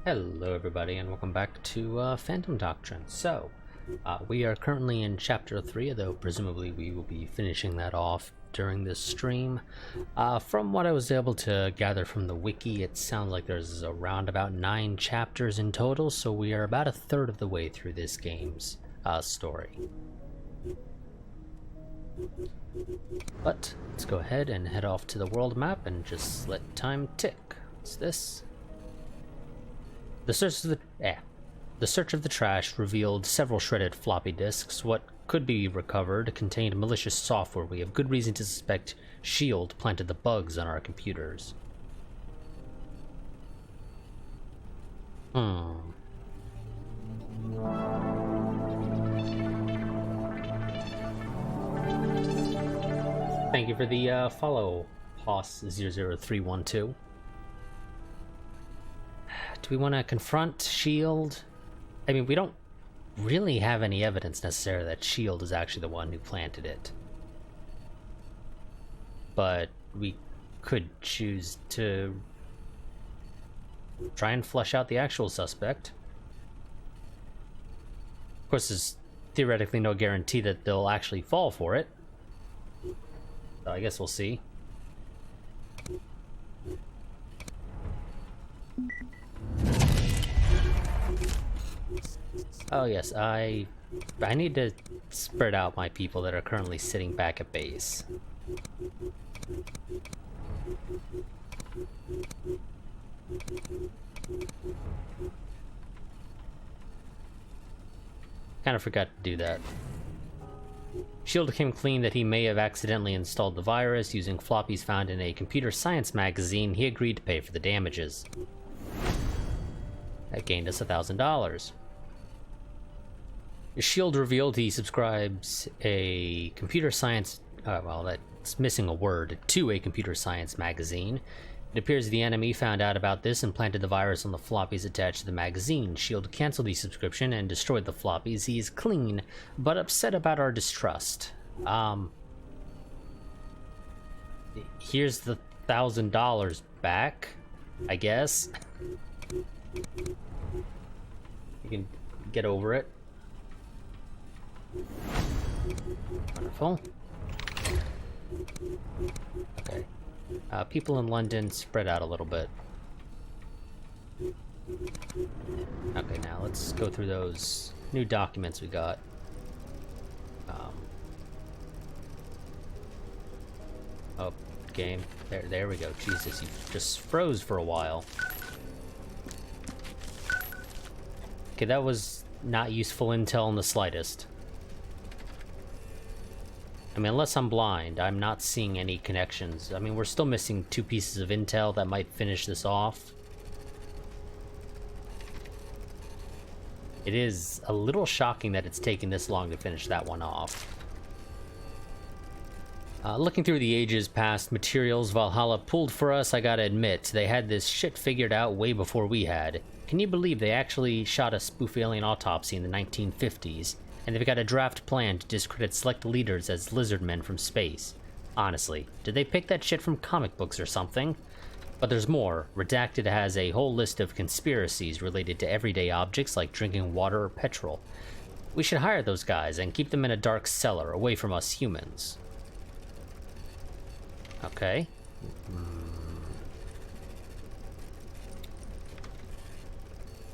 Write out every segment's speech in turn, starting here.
Hello everybody and welcome back to Phantom Doctrine. So, we are currently in Chapter 3, though presumably we will be finishing that off during this stream. From what I was able to gather from the wiki, it sounds like there's around about 9 chapters in total, so we are about a third of the way through this game's story. But, let's go ahead and head off to the world map and just let time tick. What's this? The search of the trash revealed several shredded floppy disks. What could be recovered contained malicious software. We have good reason to suspect S.H.I.E.L.D. planted the bugs on our computers. Thank you for the follow, Hoss00312. Do we want to confront S.H.I.E.L.D.? I mean, we don't really have any evidence necessarily that S.H.I.E.L.D. is actually the one who planted it. But we could choose to try and flesh out the actual suspect. Of course, there's theoretically no guarantee that they'll actually fall for it. So I guess we'll see. Oh yes, I need to spread out my people that are currently sitting back at base. Kind of forgot to do that. S.H.I.E.L.D. came clean that he may have accidentally installed the virus using floppies found in a computer science magazine. He agreed to pay for the damages. That gained us $1,000. S.H.I.E.L.D. revealed he subscribes a computer science, well, that's missing a word, to a computer science magazine. It appears the enemy found out about this and planted the virus on the floppies attached to the magazine. S.H.I.E.L.D. canceled the subscription and destroyed the floppies. He is clean, but upset about our distrust. Here's the $1,000 back, I guess. You can get over it. Wonderful. Okay. People in London, spread out a little bit. Okay, now let's go through those new documents we got. Oh, game. There we go. Jesus, you just froze for a while. Okay, that was not useful intel in the slightest. I mean, unless I'm blind, I'm not seeing any connections. I mean, we're still missing 2 pieces of intel that might finish this off. It is a little shocking that it's taken this long to finish that one off. Looking through the ages past materials Valhalla pulled for us, I gotta admit, they had this shit figured out way before we had. Can you believe they actually shot a spoof alien autopsy in the 1950s? And they've got a draft plan to discredit select leaders as lizard men from space. Honestly, did they pick that shit from comic books or something? But there's more. Redacted has a whole list of conspiracies related to everyday objects like drinking water or petrol. We should hire those guys and keep them in a dark cellar away from us humans. Okay.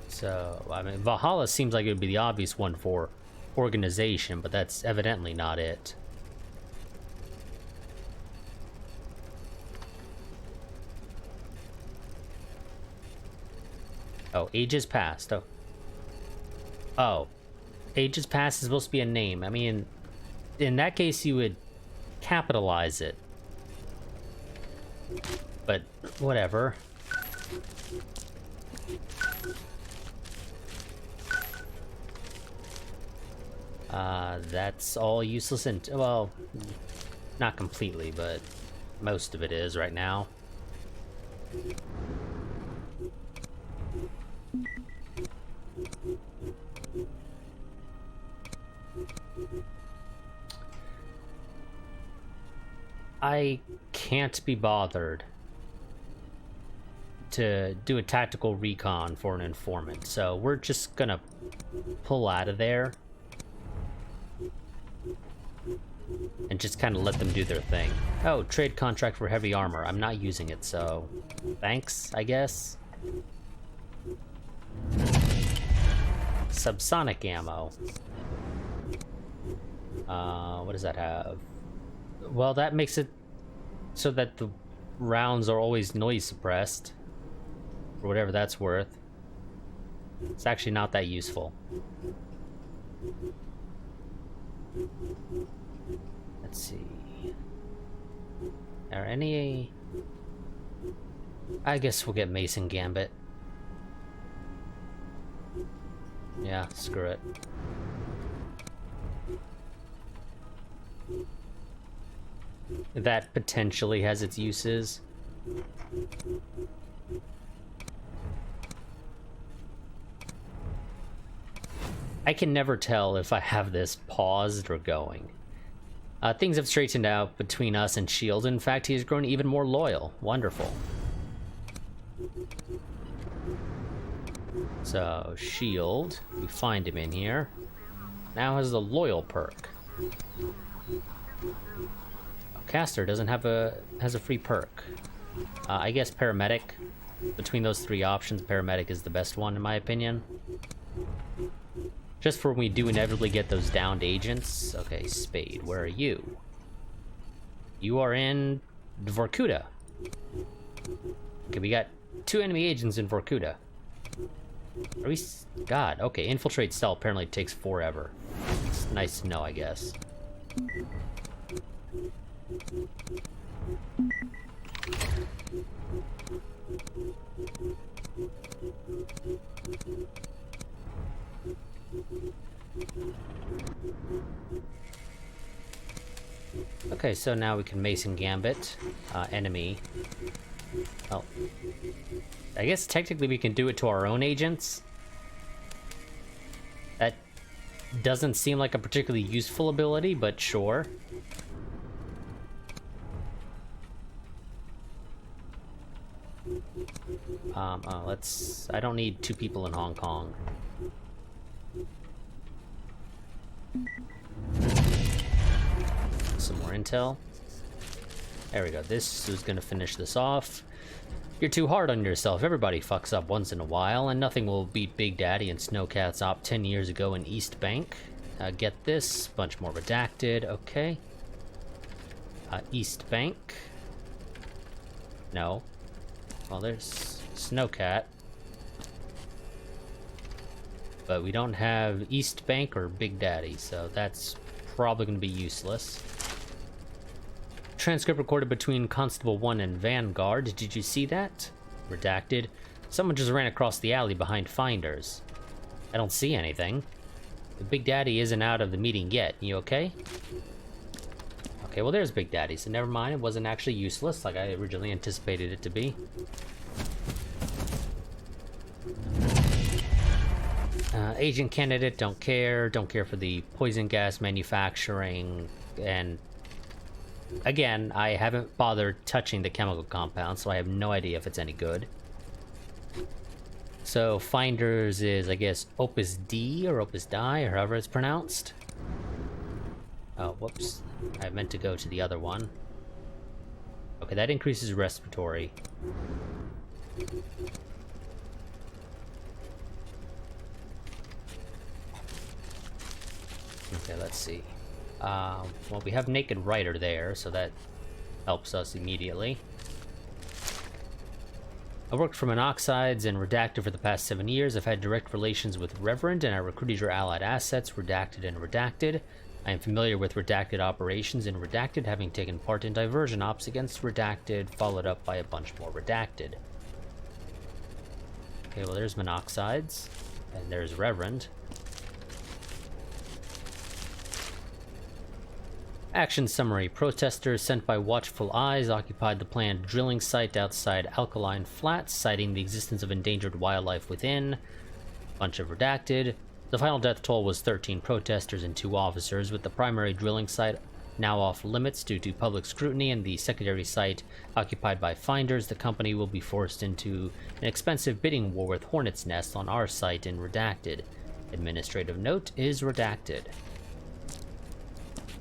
So, I mean, Valhalla seems like it would be the obvious one for organization, but that's evidently not it. Oh, ages past. Oh, ages past is supposed to be a name. I mean, in that case, you would capitalize it. But whatever. That's all useless and, well, not completely, but most of it is right now. I can't be bothered to do a tactical recon for an informant, so we're just gonna pull out of there and just kind of let them do their thing. Oh, trade contract for heavy armor. I'm not using it, so thanks, I guess. Subsonic ammo. What does that have? Well, that makes it so that the rounds are always noise suppressed, for whatever that's worth. It's actually not that useful. Let's see. Are any... I guess we'll get Mason Gambit. Yeah, screw it. That potentially has its uses. I can never tell if I have this paused or going. Things have straightened out between us and S.H.I.E.L.D. In fact, he has grown even more loyal. Wonderful. So, S.H.I.E.L.D. We find him in here. Now has the loyal perk. Caster doesn't have has a free perk. I guess paramedic. Between those three options, paramedic is the best one in my opinion. Just for when we do inevitably get those downed agents. Okay, Spade, where are you? You are in Vorkuta. Okay, we got 2 enemy agents in Vorkuta. Are we... God, okay, infiltrate cell apparently takes forever. It's nice to know, I guess. Okay, so now we can Mason Gambit, enemy. Well, I guess technically we can do it to our own agents. That doesn't seem like a particularly useful ability, but sure. I don't need 2 people in Hong Kong. Some more intel. There we go. This is gonna finish this off. You're too hard on yourself. Everybody fucks up once in a while, and nothing will beat Big Daddy and Snowcat's op 10 years ago in East Bank. Get this. Bunch more redacted. Okay. East Bank. No. Well, there's Snowcat. But we don't have East Bank or Big Daddy, so that's probably going to be useless. Transcript recorded between Constable 1 and Vanguard. Did you see that? Redacted. Someone just ran across the alley behind Finders. I don't see anything. The Big Daddy isn't out of the meeting yet. You okay? Okay, well there's Big Daddy, so never mind. It wasn't actually useless like I originally anticipated it to be. Agent candidate, don't care for the poison gas manufacturing, and again, I haven't bothered touching the chemical compound, so I have no idea if it's any good. So Finders is, I guess, Opus D or Opus Die, or however it's pronounced. Oh, whoops. I meant to go to the other one. Okay, that increases respiratory. Okay, let's see. Well, we have Naked Rider there, so that helps us immediately. I worked for Monoxides and Redacted for the past 7 years. I've had direct relations with Reverend, and I recruited your allied assets, Redacted and Redacted. I am familiar with Redacted operations in Redacted, having taken part in diversion ops against Redacted, followed up by a bunch more Redacted. Okay, well there's Monoxides, and there's Reverend. Action summary. Protesters sent by Watchful Eyes occupied the planned drilling site outside Alkaline Flats, citing the existence of endangered wildlife within. Bunch of Redacted. The final death toll was 13 protesters and 2 officers, with the primary drilling site Now off limits due to public scrutiny and the secondary site occupied by finders, the company will be forced into an expensive bidding war with Hornet's Nest on our site in Redacted. Administrative note is redacted.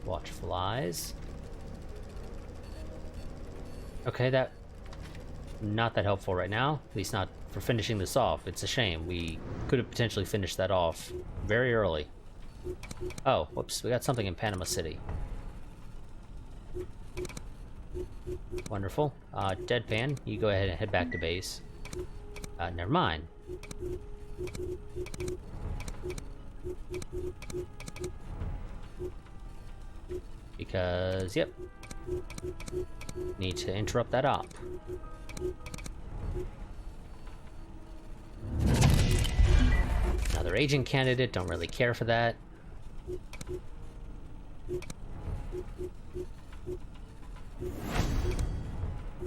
Watchful eyes. Okay, that... not that helpful right now. At least not for finishing this off. It's a shame. We could have potentially finished that off very early. Oh, whoops. We got something in Panama City. Wonderful. Deadpan, you go ahead and head back to base. Never mind. Because, yep. Need to interrupt that op. Another agent candidate, don't really care for that.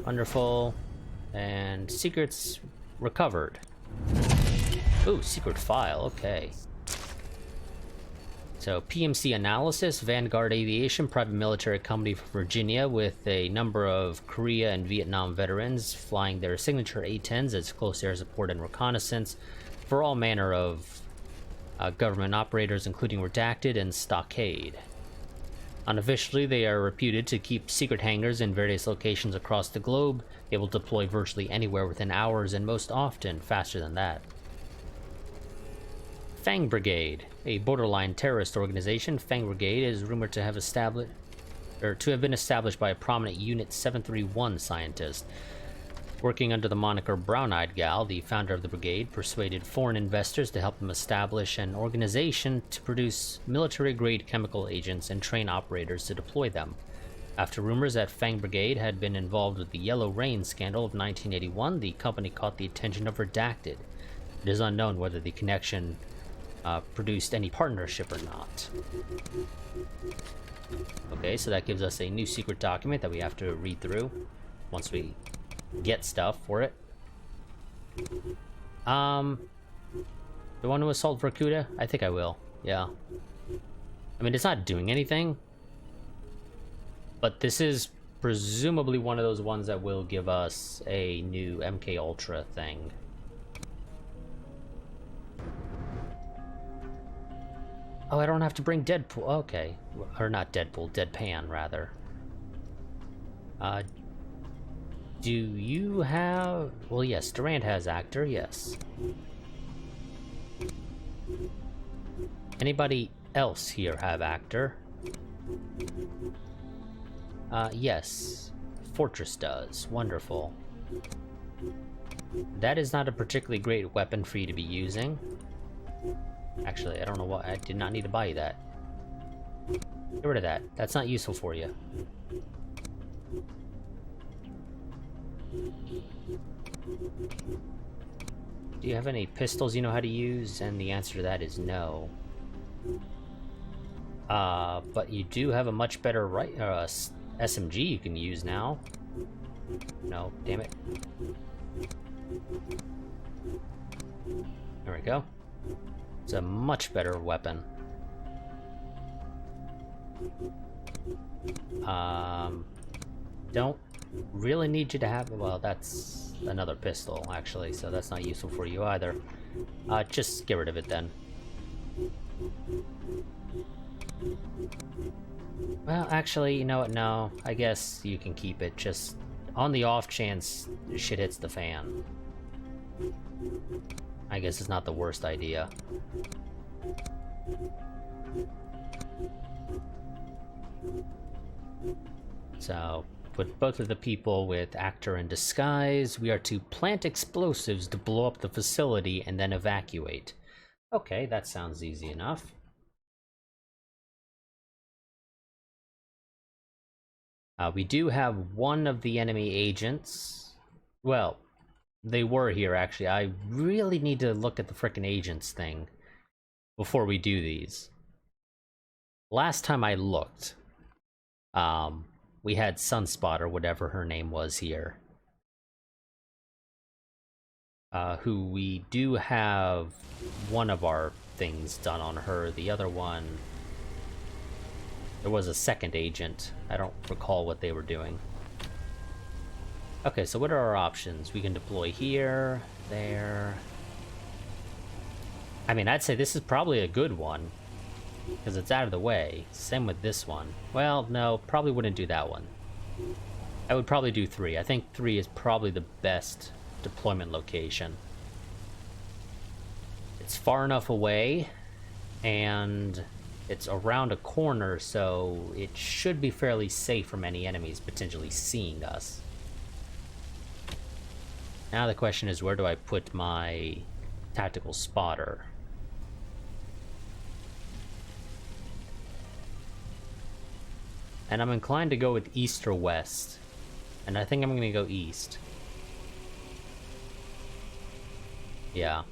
Wonderful. And secrets recovered. Ooh, secret file, okay. So, PMC Analysis, Vanguard Aviation, private military company from Virginia with a number of Korea and Vietnam veterans flying their signature A-10s as close air support and reconnaissance for all manner of government operators, including Redacted and Stockade. Unofficially, they are reputed to keep secret hangars in various locations across the globe, able to deploy virtually anywhere within hours, and most often faster than that. Fang Brigade, a borderline terrorist organization. Fang Brigade is rumored to have been established by a prominent Unit 731 scientist. Working under the moniker Brown-Eyed Gal, the founder of the brigade persuaded foreign investors to help them establish an organization to produce military-grade chemical agents and train operators to deploy them. After rumors that Fang Brigade had been involved with the Yellow Rain scandal of 1981, the company caught the attention of Redacted. It is unknown whether the connection produced any partnership or not. Okay, so that gives us a new secret document that we have to read through once we get stuff for it. Do I want to assault Vorkuta? I think I will, yeah. I mean, it's not doing anything, but this is presumably one of those ones that will give us a new MK Ultra thing. Oh, I don't have to bring Deadpool. Okay. Or not Deadpool, Deadpan, rather. Do you have... well, yes, Durant has actor, yes. Anybody else here have actor? Yes. Fortress does. Wonderful. That is not a particularly great weapon for you to be using. Actually, I don't know why. I did not need to buy you that. Get rid of that. That's not useful for you. Do you have any pistols you know how to use? And the answer to that is no. But you do have a much better SMG you can use now. No, damn it. There we go. It's a much better weapon. Don't really need you to have... well, that's another pistol, actually, so that's not useful for you either. Just get rid of it then. Well, actually, you know what? No, I guess you can keep it, just on the off chance shit hits the fan. I guess it's not the worst idea. So, with both of the people with actor in disguise, we are to plant explosives to blow up the facility and then evacuate. Okay, that sounds easy enough. We do have one of the enemy agents. Well, they were here, actually. I really need to look at the frickin' agents thing before we do these. Last time I looked, we had Sunspot, or whatever her name was here. Who we do have one of our things done on her. The other one... There was a second agent. I don't recall what they were doing. Okay, so what are our options? We can deploy here, there. I mean, I'd say this is probably a good one, because it's out of the way. Same with this one. Well, no, probably wouldn't do that one. I would probably do 3. I think 3 is probably the best deployment location. It's far enough away, and it's around a corner, so it should be fairly safe from any enemies potentially seeing us. Now the question is, where do I put my tactical spotter? And I'm inclined to go with east or west. And I think I'm gonna go east. Yeah.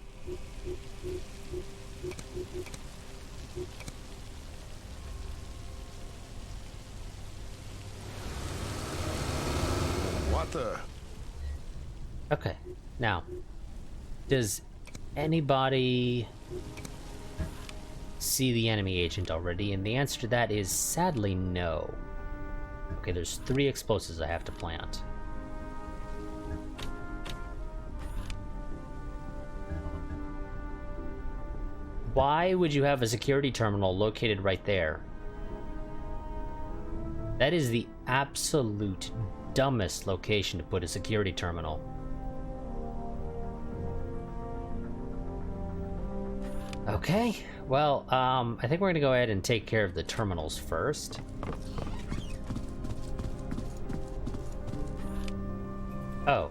What the? Okay, now, does anybody see the enemy agent already? And the answer to that is sadly no. Okay, there's 3 explosives I have to plant. Why would you have a security terminal located right there? That is the absolute dumbest location to put a security terminal. Okay, well, I think we're gonna go ahead and take care of the terminals first. Oh.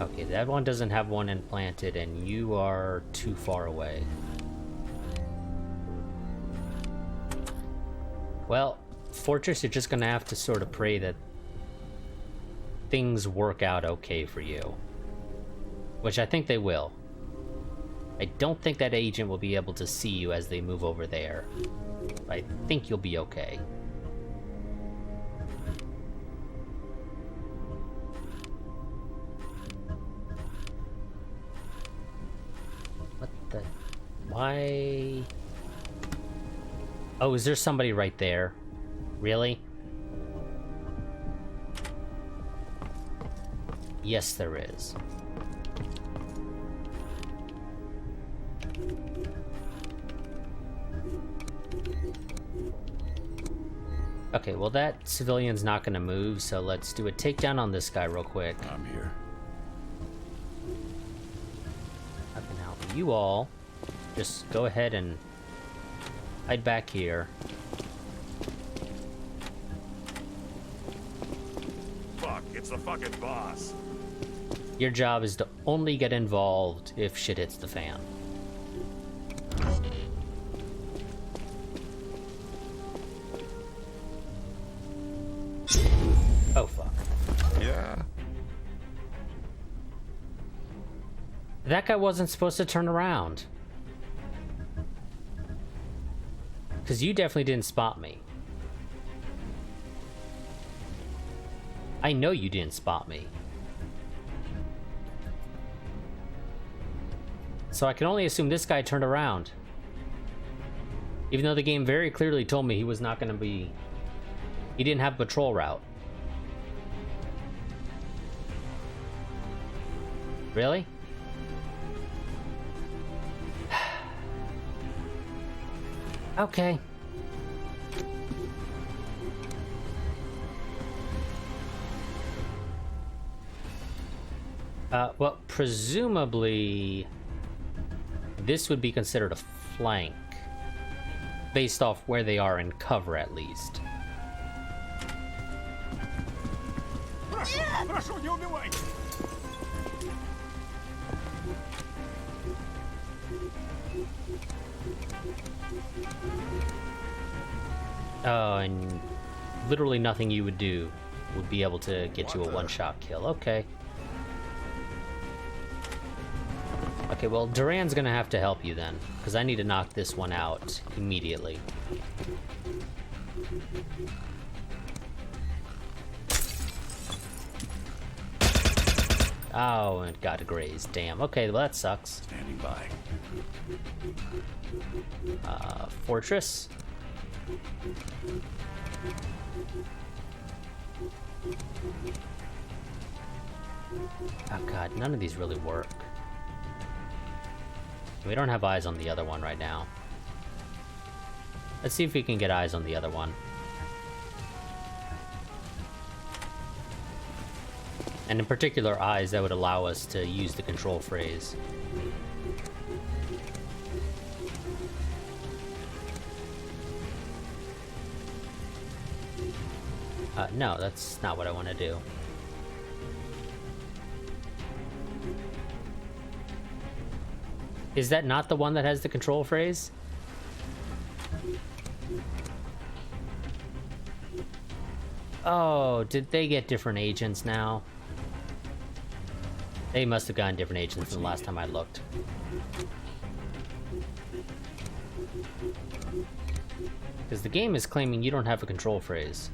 Okay, that one doesn't have one implanted, and you are too far away. Well, Fortress, you're just gonna have to sort of pray that things work out okay for you. Which I think they will. I don't think that agent will be able to see you as they move over there. I think you'll be okay. What the... Why... Oh, is there somebody right there? Really? Yes, there is. Okay, well that civilian's not gonna move, so let's do a takedown on this guy real quick. I'm here. Okay, now you all just go ahead and hide back here. Fuck, it's the fucking boss. Your job is to only get involved if shit hits the fan. Oh, fuck. Yeah. That guy wasn't supposed to turn around. Because you definitely didn't spot me. I know you didn't spot me. So I can only assume this guy turned around. Even though the game very clearly told me he was not going to be... He didn't have a patrol route. Really? Okay. Well, presumably this would be considered a flank based off where they are in cover, at least. Oh, and literally nothing you would do would be able to get you a one-shot kill. Okay. Okay, well, Duran's gonna have to help you then, because I need to knock this one out immediately. Oh, and got a graze. Damn. Okay, well that sucks. Standing by. Fortress. Oh god, none of these really work. We don't have eyes on the other one right now. Let's see if we can get eyes on the other one. And in particular, eyes that would allow us to use the control phrase. No, that's not what I want to do. Is that not the one that has the control phrase? Oh, did they get different agents now? They must have gotten different agents than the last time I looked. Because the game is claiming you don't have a control phrase.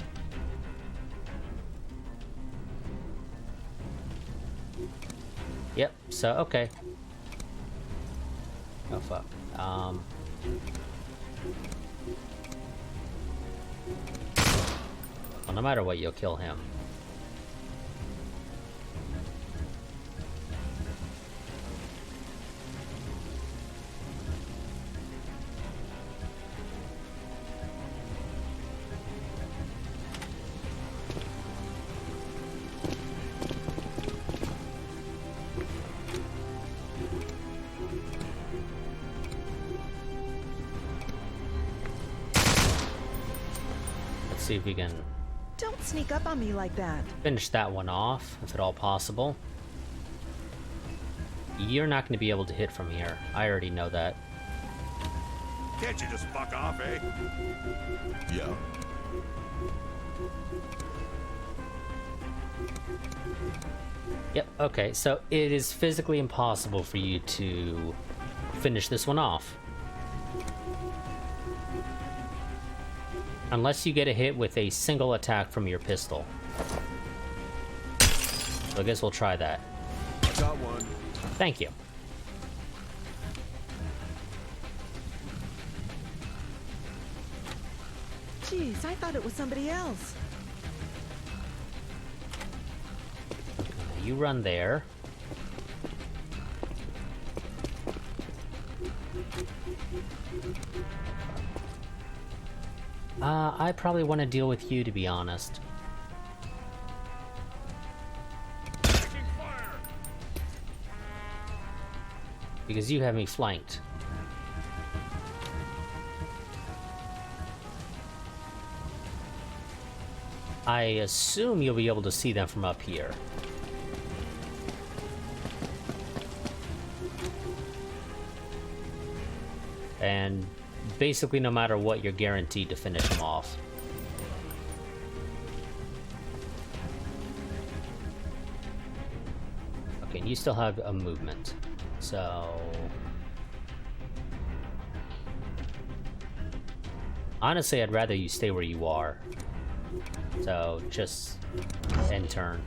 Yep, so, okay. Oh, fuck. Well, no matter what, you'll kill him. See if we can Don't sneak up on me like that. finish that one off, if at all possible. You're not going to be able to hit from here. I already know that. Can't you just fuck off, eh? Yeah. Yep, okay, so it is physically impossible for you to finish this one off. Unless you get a hit with a single attack from your pistol. So I guess we'll try that. Got one. Thank you. Jeez, I thought it was somebody else. You run there. I probably want to deal with you, to be honest. Taking fire. Because you have me flanked. I assume you'll be able to see them from up here. And basically, no matter what, you're guaranteed to finish them off. Okay, and you still have a movement, so... Honestly, I'd rather you stay where you are. So, just end turn.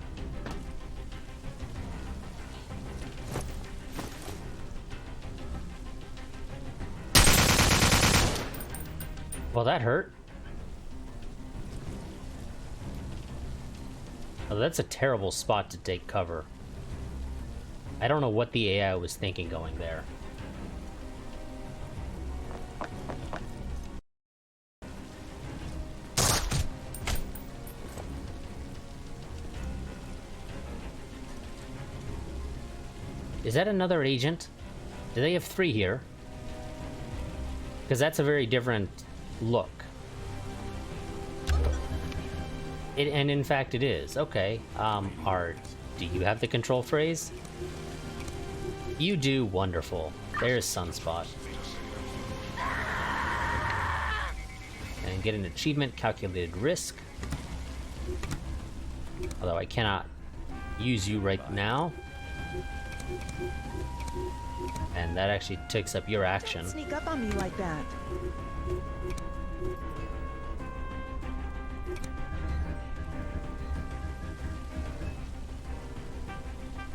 Well, that hurt. Oh, that's a terrible spot to take cover. I don't know what the AI was thinking going there. Is that another agent? Do they have 3 here? Because that's a very different look. And in fact it is. Okay. Do you have the control phrase? You do. Wonderful. There's Sunspot. And get an achievement, calculated risk. Although I cannot use you right now. And that actually takes up your action. Don't sneak up on me like that.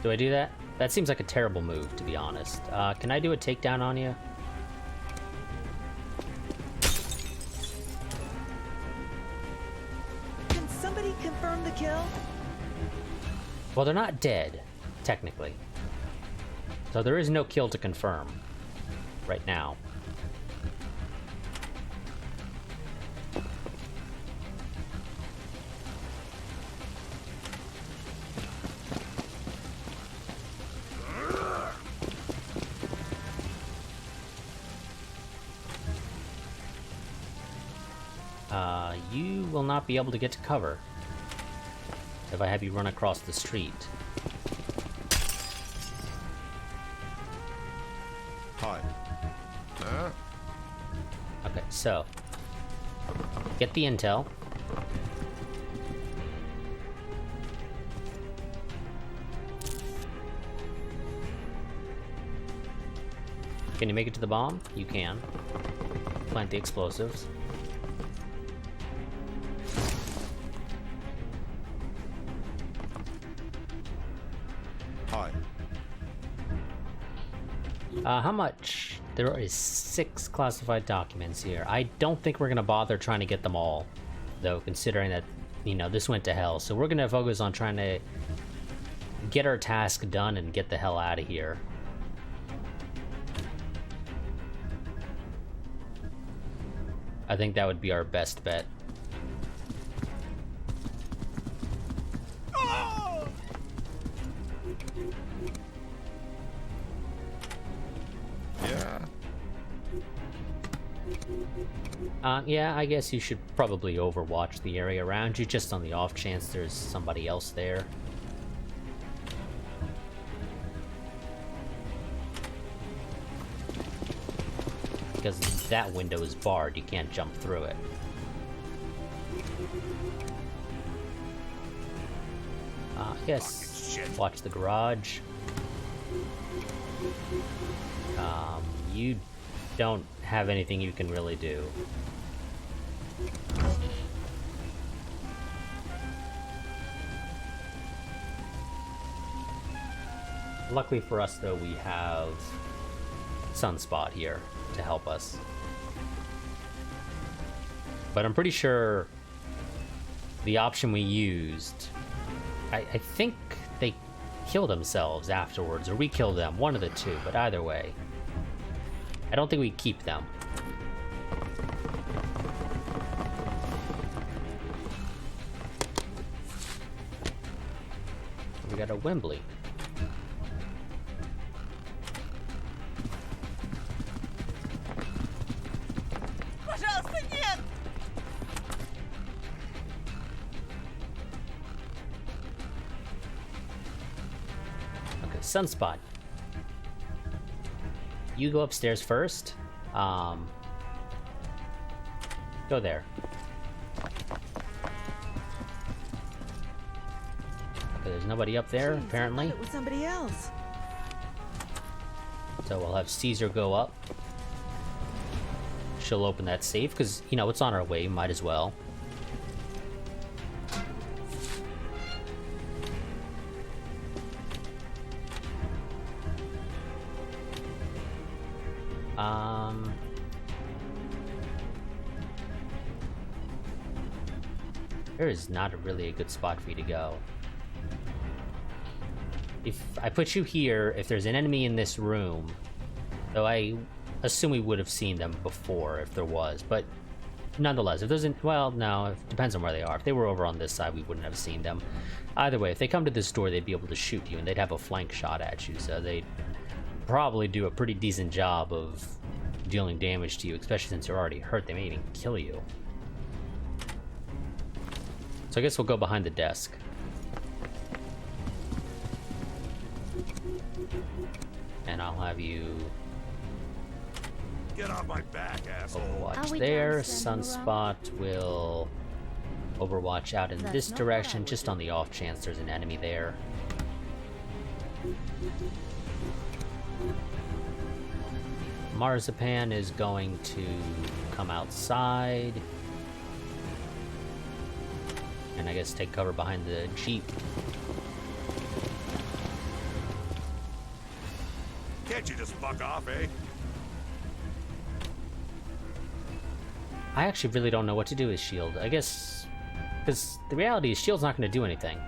Do I do that? That seems like a terrible move, to be honest. Can I do a takedown on you? Can somebody confirm the kill? Well, they're not dead, technically. So there is no kill to confirm right now. You will not be able to get to cover if I have you run across the street. Hi. Okay, so get the intel. Can you make it to the bomb? You can. Plant the explosives. Hi. How much? There is 6 classified documents here. I don't think we're gonna bother trying to get them all, though, considering that, you know, this went to hell. So we're gonna focus on trying to get our task done and get the hell out of here. I think that would be our best bet. Yeah, I guess you should probably overwatch the area around you, just on the off chance there's somebody else there. Because that window is barred, you can't jump through it. Yes, watch the garage. You don't have anything you can really do. Luckily for us, though, we have Sunspot here to help us. But I'm pretty sure the option we used, I think they kill themselves afterwards, or we kill them, one of the two, but either way. I don't think we keep them. We got a Wembley. Okay, Sunspot. You go upstairs first. Go there. Okay, there's nobody up there, Jeez, apparently. I thought it was somebody else. So we'll have Caesar go up. She'll open that safe, because, you know, it's on our way, might as well. There is not really a good spot for you to go. If I put you here, if there's an enemy in this room, though I assume we would have seen them before if there was, but nonetheless, if there's an, well, no, it depends on where they are. If they were over on this side, we wouldn't have seen them. Either way, if they come to this door, they'd be able to shoot you, and they'd have a flank shot at you, so they'd probably do a pretty decent job of dealing damage to you, especially since you're already hurt. They may even kill you. So I guess we'll go behind the desk. And I'll have you Get off my back, asshole. Overwatch there. Sunspot will Overwatch out in this direction, just on the off chance there's an enemy there. Marzipan is going to come outside. And I guess take cover behind the Jeep. Can't you just fuck off, eh? I actually really don't know what to do with S.H.I.E.L.D. I guess... because the reality is S.H.I.E.L.D's not going to do anything.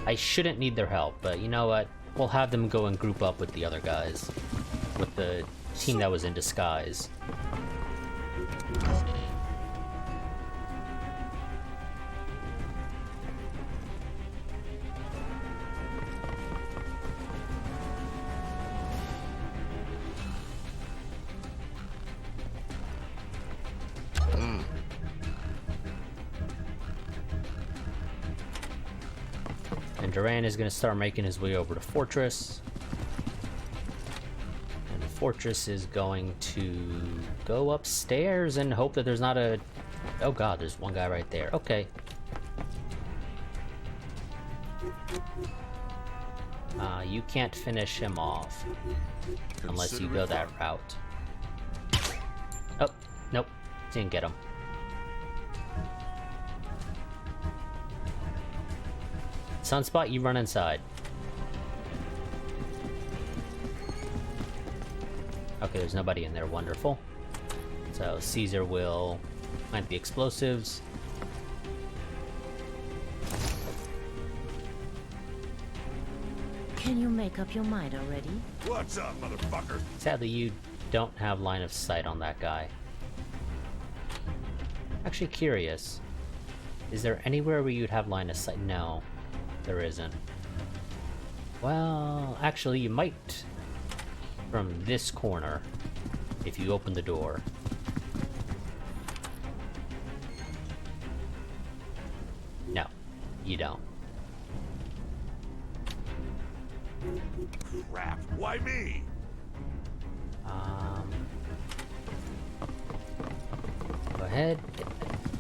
I shouldn't need their help, but you know what? We'll have them go and group up with the other guys. With the team that was in disguise. And Duran is going to start making his way over to Fortress. And the Fortress is going to go upstairs and hope that there's not a... Oh god, there's one guy right there. Okay. You can't finish him off. Unless you go that route. Oh, nope. Didn't get him. Sunspot, you run inside. Okay, there's nobody in there. Wonderful. So Caesar will plant the explosives. Can you make up your mind already? What's up, motherfucker? Sadly, you don't have line of sight on that guy. Actually curious. Is there anywhere where you'd have line of sight? No, there isn't. Well, actually, you might from this corner if you open the door. No, you don't. Crap. Why me? Go ahead.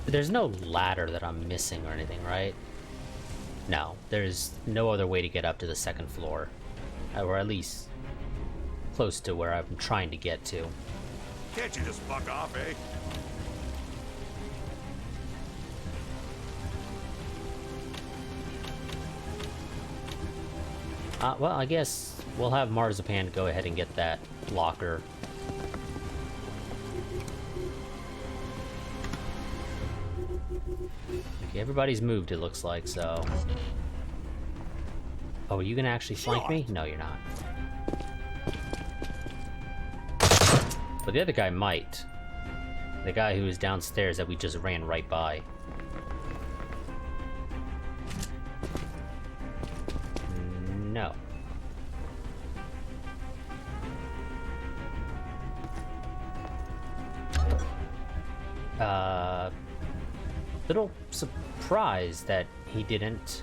There's no ladder that I'm missing or anything, right? No, there's no other way to get up to the second floor. Or at least close to where I'm trying to get to. Can't you just fuck off, eh? Well, I guess we'll have Marzipan go ahead and get that locker. Okay, everybody's moved, it looks like, so... Oh, are you gonna actually flank me? No, you're not. But the other guy might. The guy who was downstairs that we just ran right by. No. Little surprised that he didn't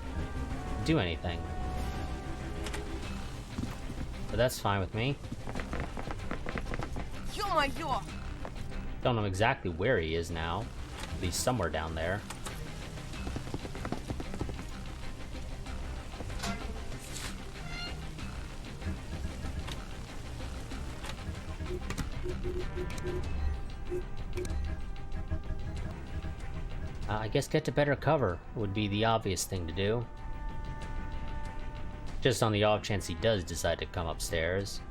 do anything. But that's fine with me. Don't know exactly where he is now. He's somewhere down there. I guess get to better cover would be the obvious thing to do. Just on the off chance he does decide to come upstairs.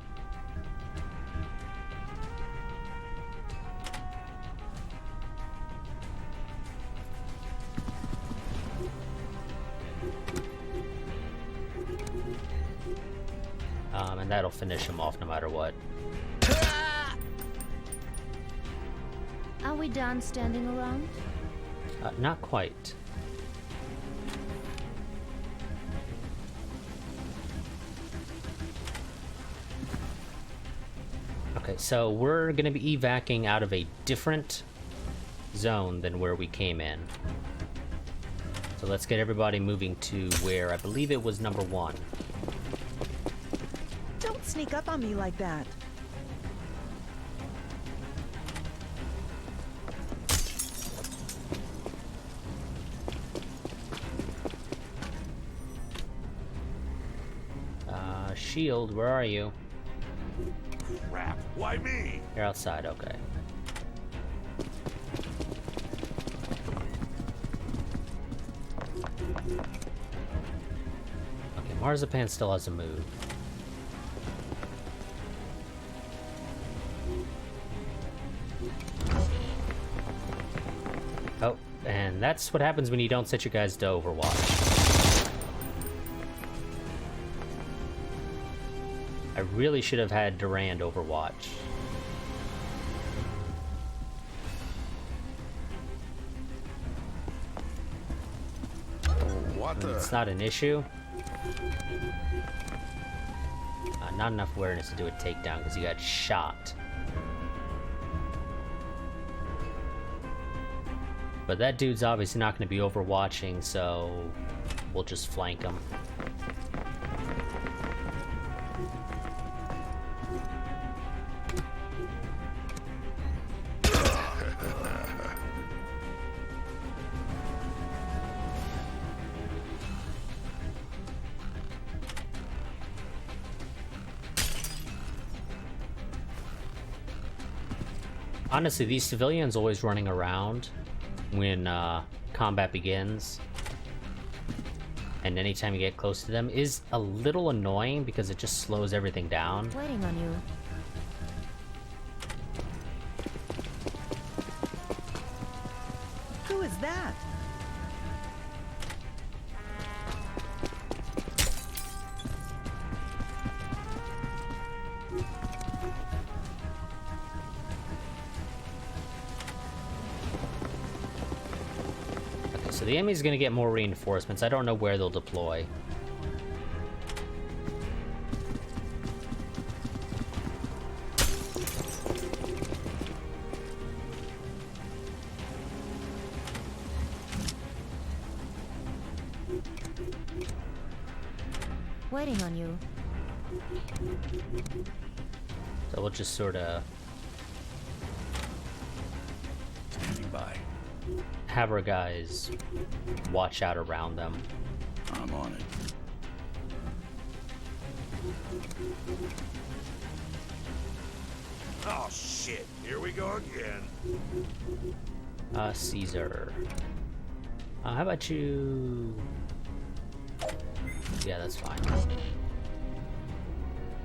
And that'll finish him off no matter what. Are we done standing around? Not quite. Okay, so we're gonna be evacing out of a different zone than where we came in. So let's get everybody moving to where I believe it was number 1. Don't sneak up on me like that. shield. Where are you? Crap. Why me? You're outside, okay. Okay, Marzipan still hasn't moved. Oh, and that's what happens when you don't set your guys to Overwatch. I really should have had Durand Overwatch. What the? It's not an issue. Not enough awareness to do a takedown because you got shot. But that dude's obviously not going to be overwatching, so we'll just flank him. Honestly, these civilians always running around when combat begins, and anytime you get close to them is a little annoying because it just slows everything down. Waiting on you. Who is that? So the enemy's gonna get more reinforcements. I don't know where they'll deploy. Waiting on you. So we'll just sort of Standing by. have our guys watch out around them. I'm on it. Oh shit! Here we go again. Caesar. How about you? Yeah, that's fine.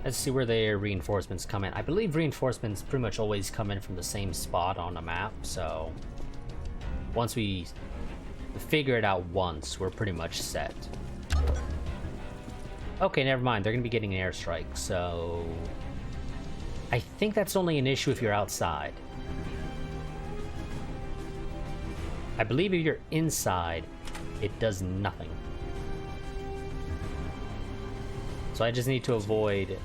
Let's see where their reinforcements come in. I believe reinforcements pretty much always come in from the same spot on the map, so once we figure it out once, we're pretty much set. Okay, never mind. They're going to be getting an airstrike, so I think that's only an issue if you're outside. I believe if you're inside, it does nothing. So I just need to avoid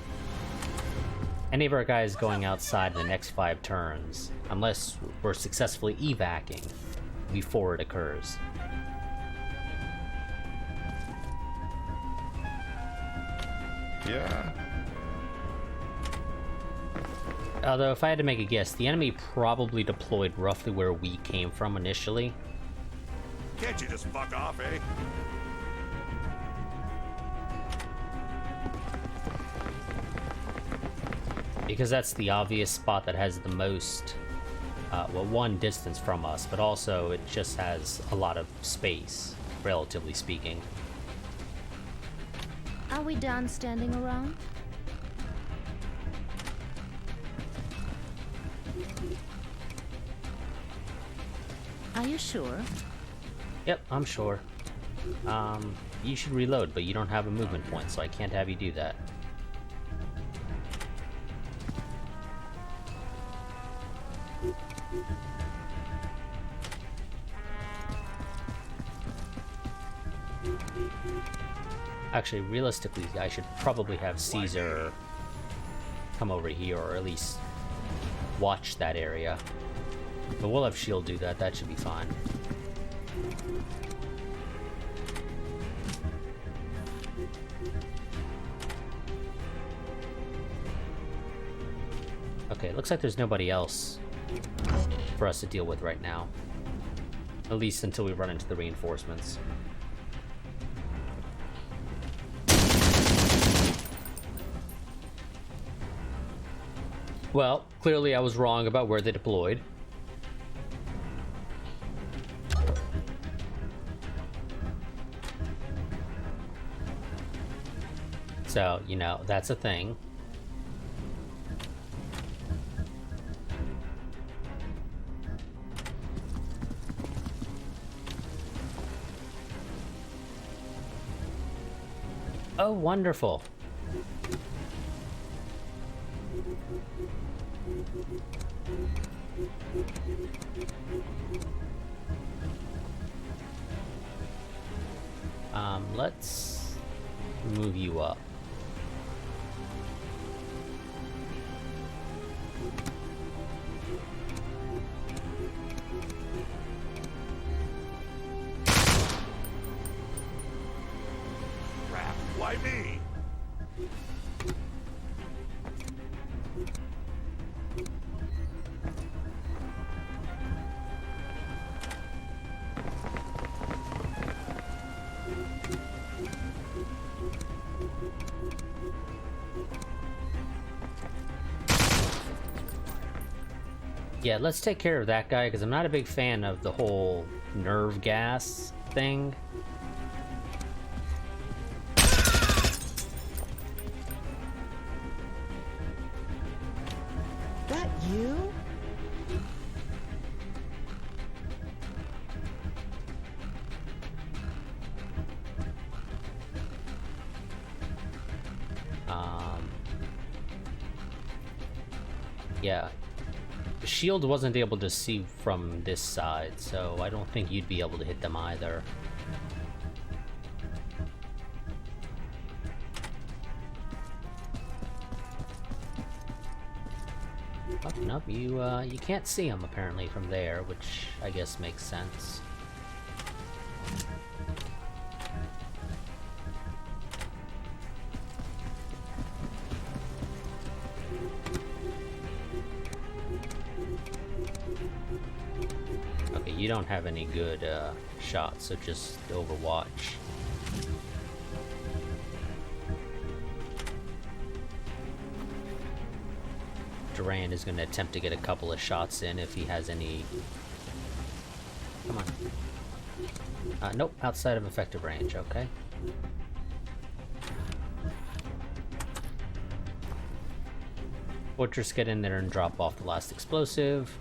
any of our guys going outside in the next 5 turns, unless we're successfully evacing before it occurs. Yeah. Although, if I had to make a guess, the enemy probably deployed roughly where we came from initially. Can't you just fuck off, eh? Because that's the obvious spot that has the most, well, one, distance from us, but also it just has a lot of space, relatively speaking. Are we done standing around? Are you sure? Yep, I'm sure. You should reload, but you don't have a movement point, so I can't have you do that. Actually, realistically, I should probably have Caesar come over here, or at least watch that area. But we'll have Shield do that, that should be fine. Okay, looks like there's nobody else for us to deal with right now. At least until we run into the reinforcements. Well, clearly I was wrong about where they deployed. So, you know, that's a thing. Oh, wonderful. Let's move you up. Crap. Why me? Yeah, let's take care of that guy, because I'm not a big fan of the whole nerve gas thing. That you? Yeah. The shield wasn't able to see from this side, so I don't think you'd be able to hit them either. Oh, nope, you can't see them apparently from there, which I guess makes sense. Okay, you don't have any good shots, so just overwatch. Duran is going to attempt to get a couple of shots in if he has any. Come on. Nope, outside of effective range, okay. Fortress, get in there and drop off the last explosive.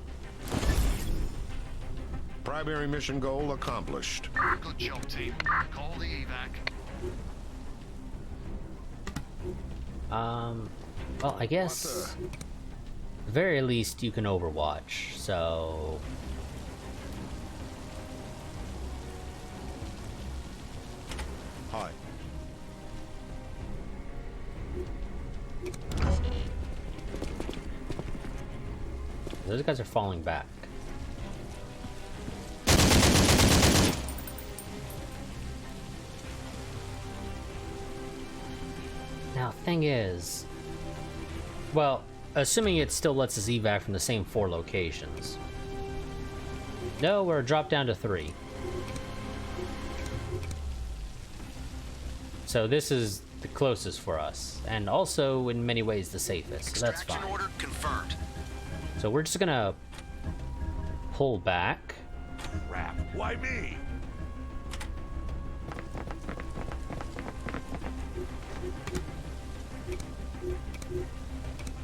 Primary mission goal accomplished. Good job, team. Call the evac. Well, I guess at the very least you can overwatch, so Hi. those guys are falling back. Now, thing is, well, assuming it still lets us evac from the same 4 locations. No, we're dropped down to 3. So this is the closest for us, and also in many ways the safest, so that's Extraction fine. order confirmed. So we're just gonna pull back. Crap. Why me?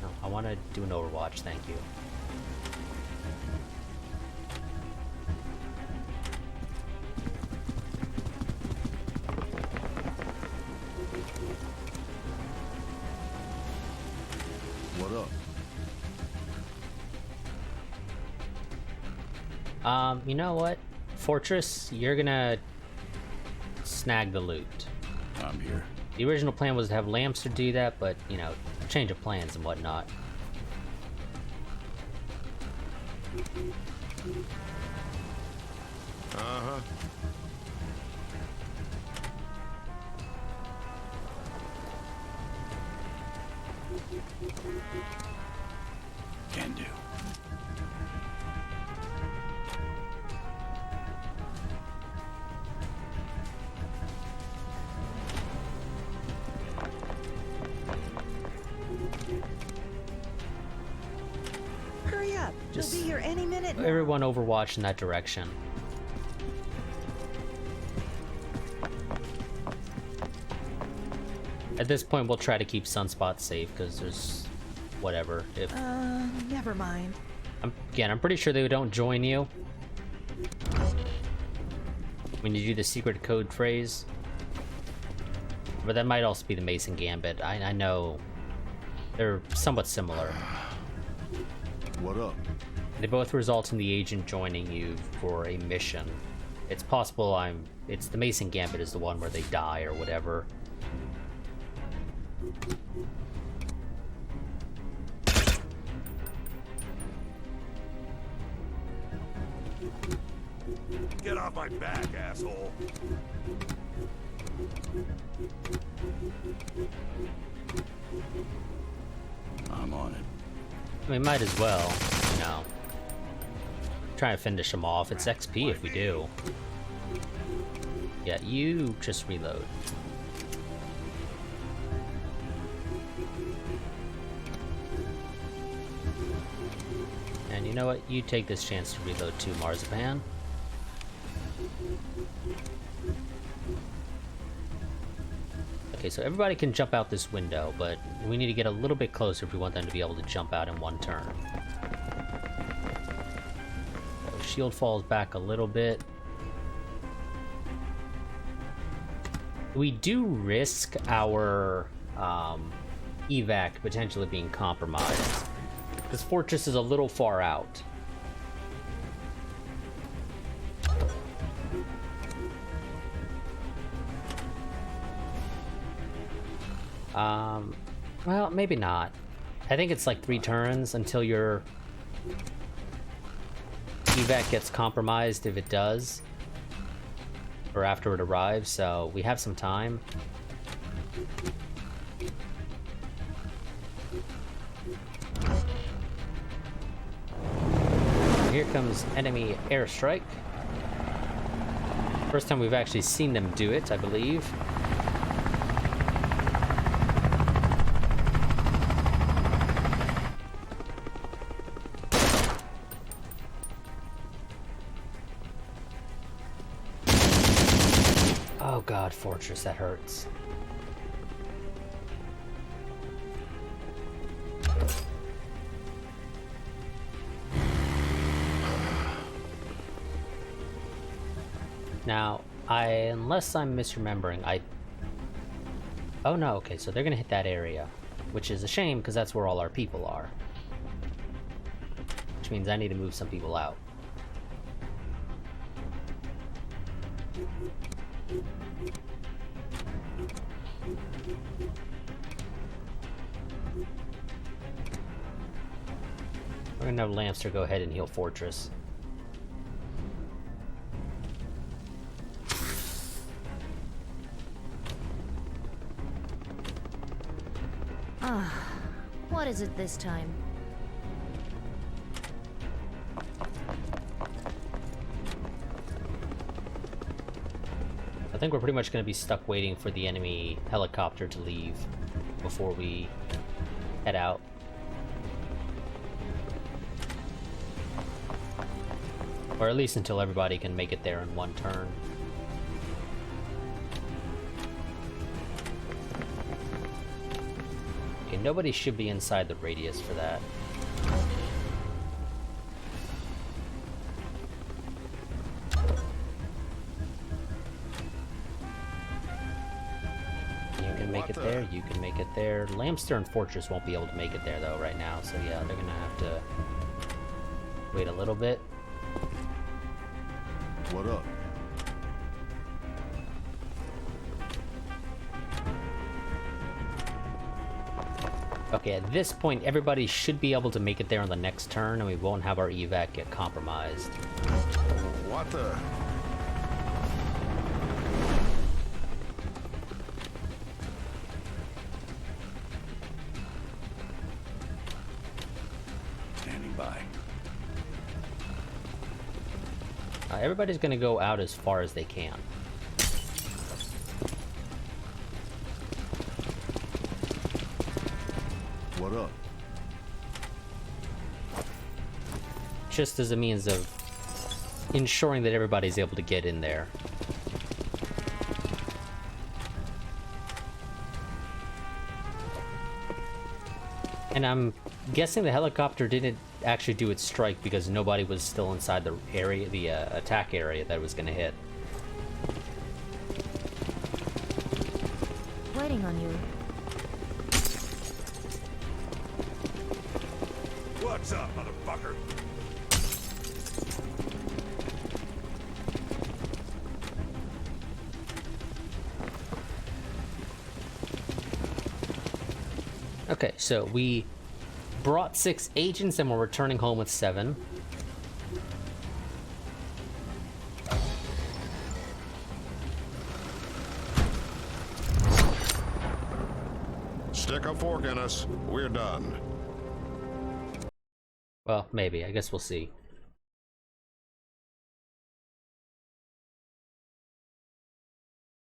No, I want to do an overwatch, thank you. What up? You know what? Fortress, you're gonna snag the loot. I'm here. The original plan was to have Lamster do that, but, you know, change of plans and whatnot. Uh-huh. Can do. He'll be here any minute now. Everyone overwatch in that direction. At this point, we'll try to keep Sunspot safe, because there's... whatever. If Never mind. Again, I'm pretty sure they don't join you when you do the secret code phrase. But that might also be the Mason Gambit. I know they're somewhat similar. What up? They both result in the agent joining you for a mission. It's possible it's the Mason Gambit is the one where they die or whatever. Get off my back, asshole. I'm on it. I mean, might as well, you know. Try and finish them off. It's XP if we do. Yeah, you just reload. And you know what? You take this chance to reload too, Marzipan. Okay, so everybody can jump out this window, but we need to get a little bit closer if we want them to be able to jump out in one turn. So shield falls back a little bit. We do risk our evac potentially being compromised. This fortress is a little far out. Well, maybe not. I think it's like 3 turns until your evac gets compromised, if it does. Or after it arrives, so we have some time. Here comes enemy airstrike. First time we've actually seen them do it, I believe. Oh god, Fortress, that hurts. Now, unless I'm misremembering, oh no, okay, so they're gonna hit that area, which is a shame because that's where all our people are. Which means I need to move some people out. We're gonna have Lamster go ahead and heal Fortress. What is it this time? I think we're pretty much going to be stuck waiting for the enemy helicopter to leave before we head out. Or at least until everybody can make it there in one turn. Okay, nobody should be inside the radius for that. Make it there, you can make it there. Lamster and Fortress won't be able to make it there though right now, so yeah, they're gonna have to wait a little bit. What up? Okay, at this point everybody should be able to make it there on the next turn and we won't have our evac get compromised. What the? Everybody's gonna go out as far as they can. What up? just as a means of ensuring that everybody's able to get in there. And I'm guessing the helicopter didn't actually do its strike because nobody was still inside the area, the attack area that it was going to hit. Waiting on you. What's up, motherfucker? Okay, so we brought 6 agents and we're returning home with 7. Stick a fork in us. We're done. Well, maybe. I guess we'll see.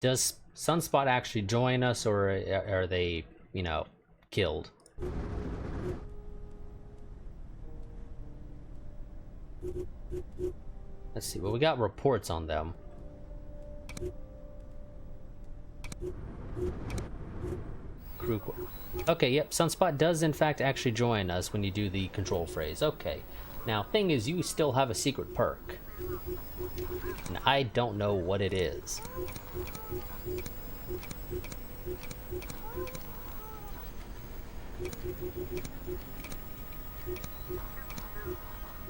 Does Sunspot actually join us, or are they, you know, killed? Let's see. Well, we got reports on them. Crew. Okay, yep. Sunspot does in fact actually join us when you do the control phrase. Okay. Now, thing is, you still have a secret perk, and I don't know what it is.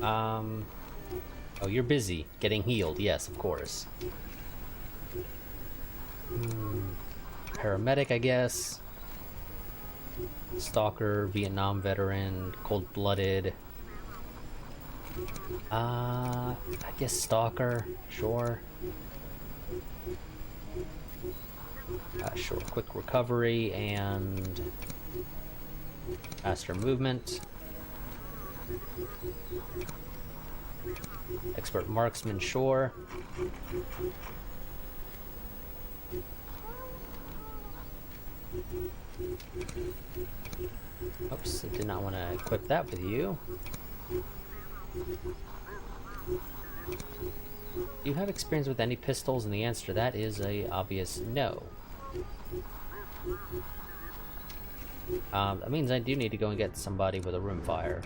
Oh, you're busy getting healed. Yes, of course. Paramedic, I guess. Stalker, Vietnam veteran, cold-blooded. I guess Stalker, sure. Sure, quick recovery and faster movement. Expert marksman, sure. Oops, I did not want to equip that with you. Do you have experience with any pistols? And the answer to that is a obvious no. That means I do need to go and get somebody with a rimfire.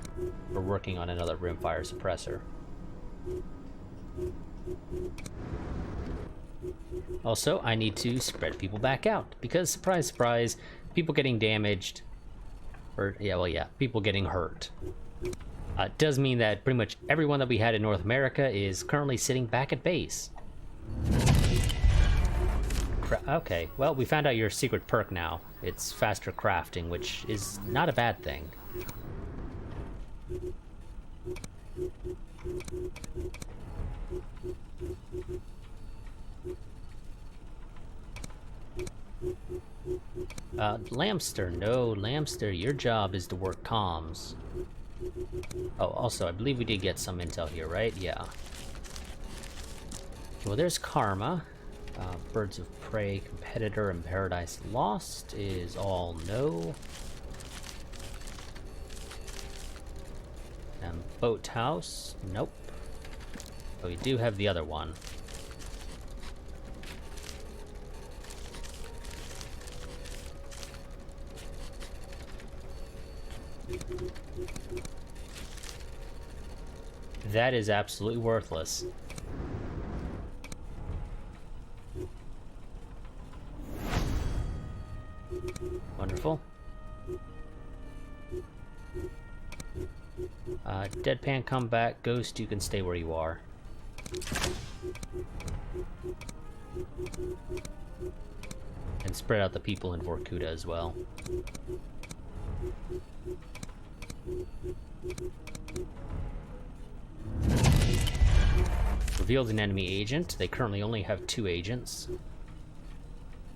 We're working on another rimfire suppressor. Also, I need to spread people back out, because surprise, surprise, people getting damaged, or people getting hurt. Does mean that pretty much everyone that we had in North America is currently sitting back at base. Okay, well, we found out your secret perk now. It's faster crafting, which is not a bad thing. Lamster, no, Lamster, your job is to work comms. Oh, also, I believe we did get some intel here, right? Yeah. Well, there's Karma. Birds of Prey, Competitor, and Paradise Lost is all no. And Boathouse, nope. But we do have the other one. That is absolutely worthless. Wonderful. Deadpan, come back. Ghost, you can stay where you are. And spread out the people in Vorkuta as well. Revealed an enemy agent. They currently only have 2 agents. You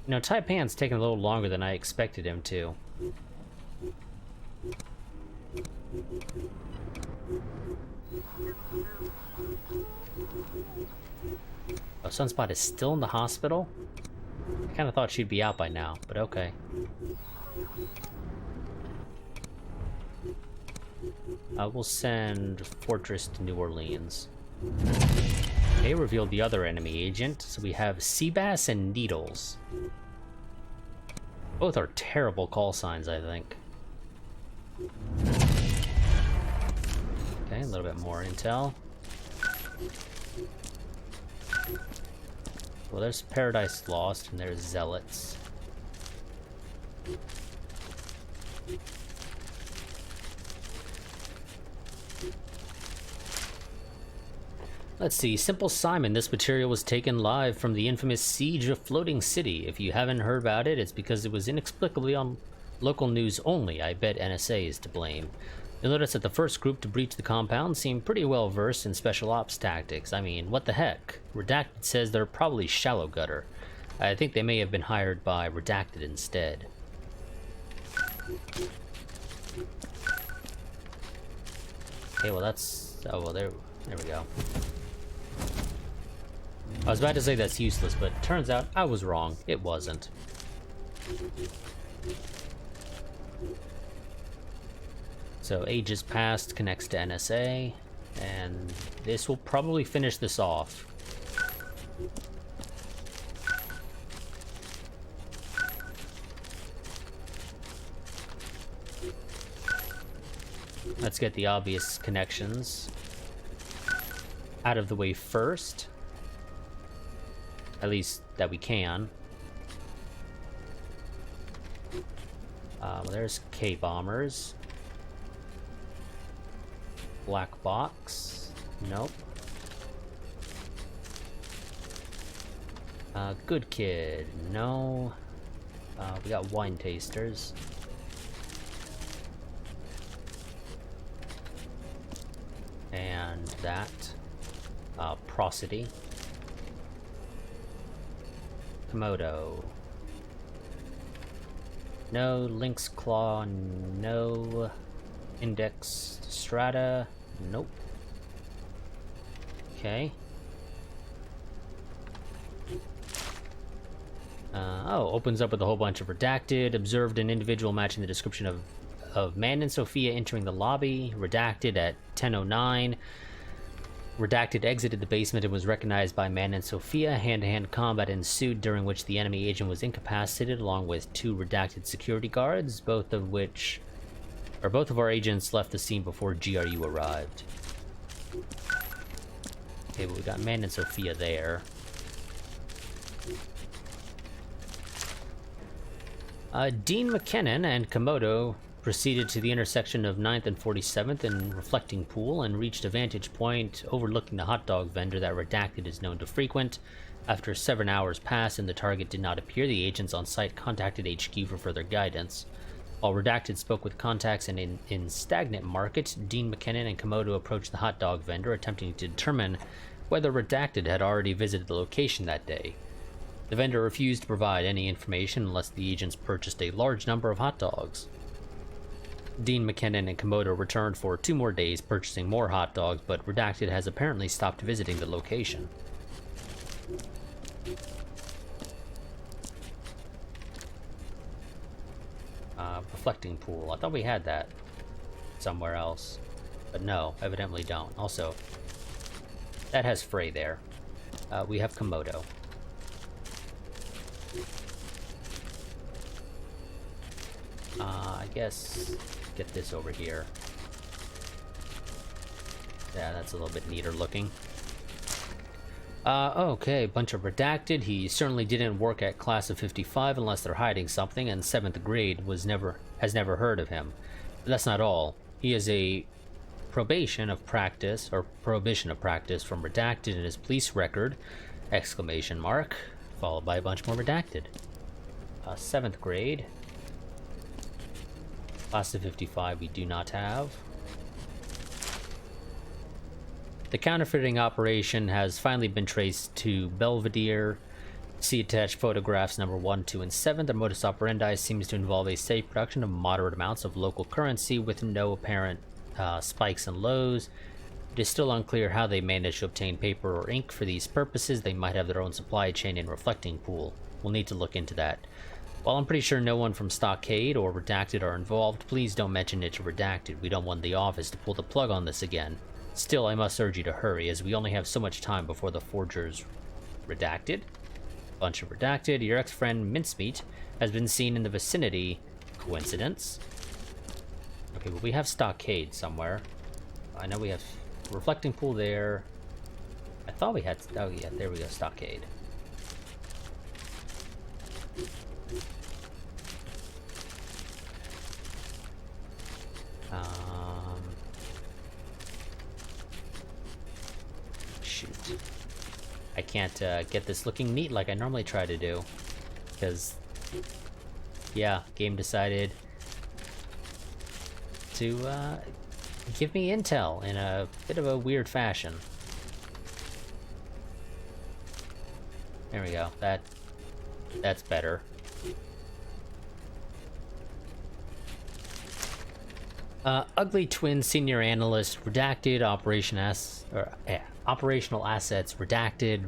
know, Taipan's taking a little longer than I expected him to. Oh, Sunspot is still in the hospital? I kind of thought she'd be out by now, but okay. We'll send Fortress to New Orleans. They revealed the other enemy agent, so we have Seabass and Needles. Both are terrible call signs, I think. Okay, a little bit more intel. Well, there's Paradise Lost, and there's Zealots. Let's see, Simple Simon, this material was taken live from the infamous Siege of Floating City. If you haven't heard about it, it's because it was inexplicably on local news only. I bet NSA is to blame. You'll notice that the first group to breach the compound seemed pretty well versed in special ops tactics. I mean, what the heck? Redacted says they're probably shallow gutter. I think they may have been hired by Redacted instead. Okay, well that's... oh, well there we go. I was about to say that's useless, but turns out I was wrong. It wasn't. So Ages Past connects to NSA, and this will probably finish this off. Let's get the obvious connections out of the way first. At least that we can. Well, there's K-bombers. Black box. Nope. Good kid. No. We got wine tasters. And that. Prosody. Komodo. No. Lynx Claw. No. Index Strata. Nope. Okay. Opens up with a whole bunch of Redacted. Observed an individual matching the description of Man and Sophia entering the lobby. Redacted at 10:09. Redacted exited the basement and was recognized by Man and Sophia. Hand-to-hand combat ensued, during which the enemy agent was incapacitated along with 2 Redacted security guards, both of our agents left the scene before GRU arrived. Okay, but we got Man and Sophia there. Dean McKinnon and Komodo proceeded to the intersection of 9th and 47th in Reflecting Pool and reached a vantage point overlooking the hot dog vendor that Redacted is known to frequent. After 7 hours passed and the target did not appear, the agents on site contacted HQ for further guidance. While Redacted spoke with contacts in Stagnant Market, Dean McKinnon and Komodo approached the hot dog vendor, attempting to determine whether Redacted had already visited the location that day. The vendor refused to provide any information unless the agents purchased a large number of hot dogs. Dean McKinnon and Komodo returned for 2 more days, purchasing more hot dogs, but Redacted has apparently stopped visiting the location. Reflecting Pool. I thought we had that somewhere else, but no, evidently don't. Also, that has Frey there. We have Komodo. I guess get this over here. Yeah, that's a little bit neater looking. Okay, bunch of Redacted. He certainly didn't work at Class of 55 unless they're hiding something, and 7th grade has never heard of him. But that's not all. He has a prohibition of practice from Redacted in his police record, ! Followed by a bunch more Redacted. 7th grade. Class of 55 we do not have. The counterfeiting operation has finally been traced to Belvedere. See attached photographs number 1, 2, and 7. The modus operandi seems to involve a safe production of moderate amounts of local currency with no apparent spikes and lows. It is still unclear how they managed to obtain paper or ink for these purposes. They might have their own supply chain and reflecting pool. We'll need to look into that. While I'm pretty sure no one from Stockade or Redacted are involved, please don't mention it to Redacted. We don't want the office to pull the plug on this again. Still, I must urge you to hurry, as we only have so much time before the Forgers. Redacted? Bunch of Redacted. Your ex-friend Mincemeat has been seen in the vicinity. Coincidence? Okay, well, we have Stockade somewhere. I know we have Reflecting Pool there. I thought we had... Oh, yeah, there we go, Stockade. Shoot. I can't get this looking neat like I normally try to do. Because, yeah, game decided to give me intel in a bit of a weird fashion. There we go. That's better. Ugly Twin Senior Analyst, Redacted, Operational Assets, Redacted,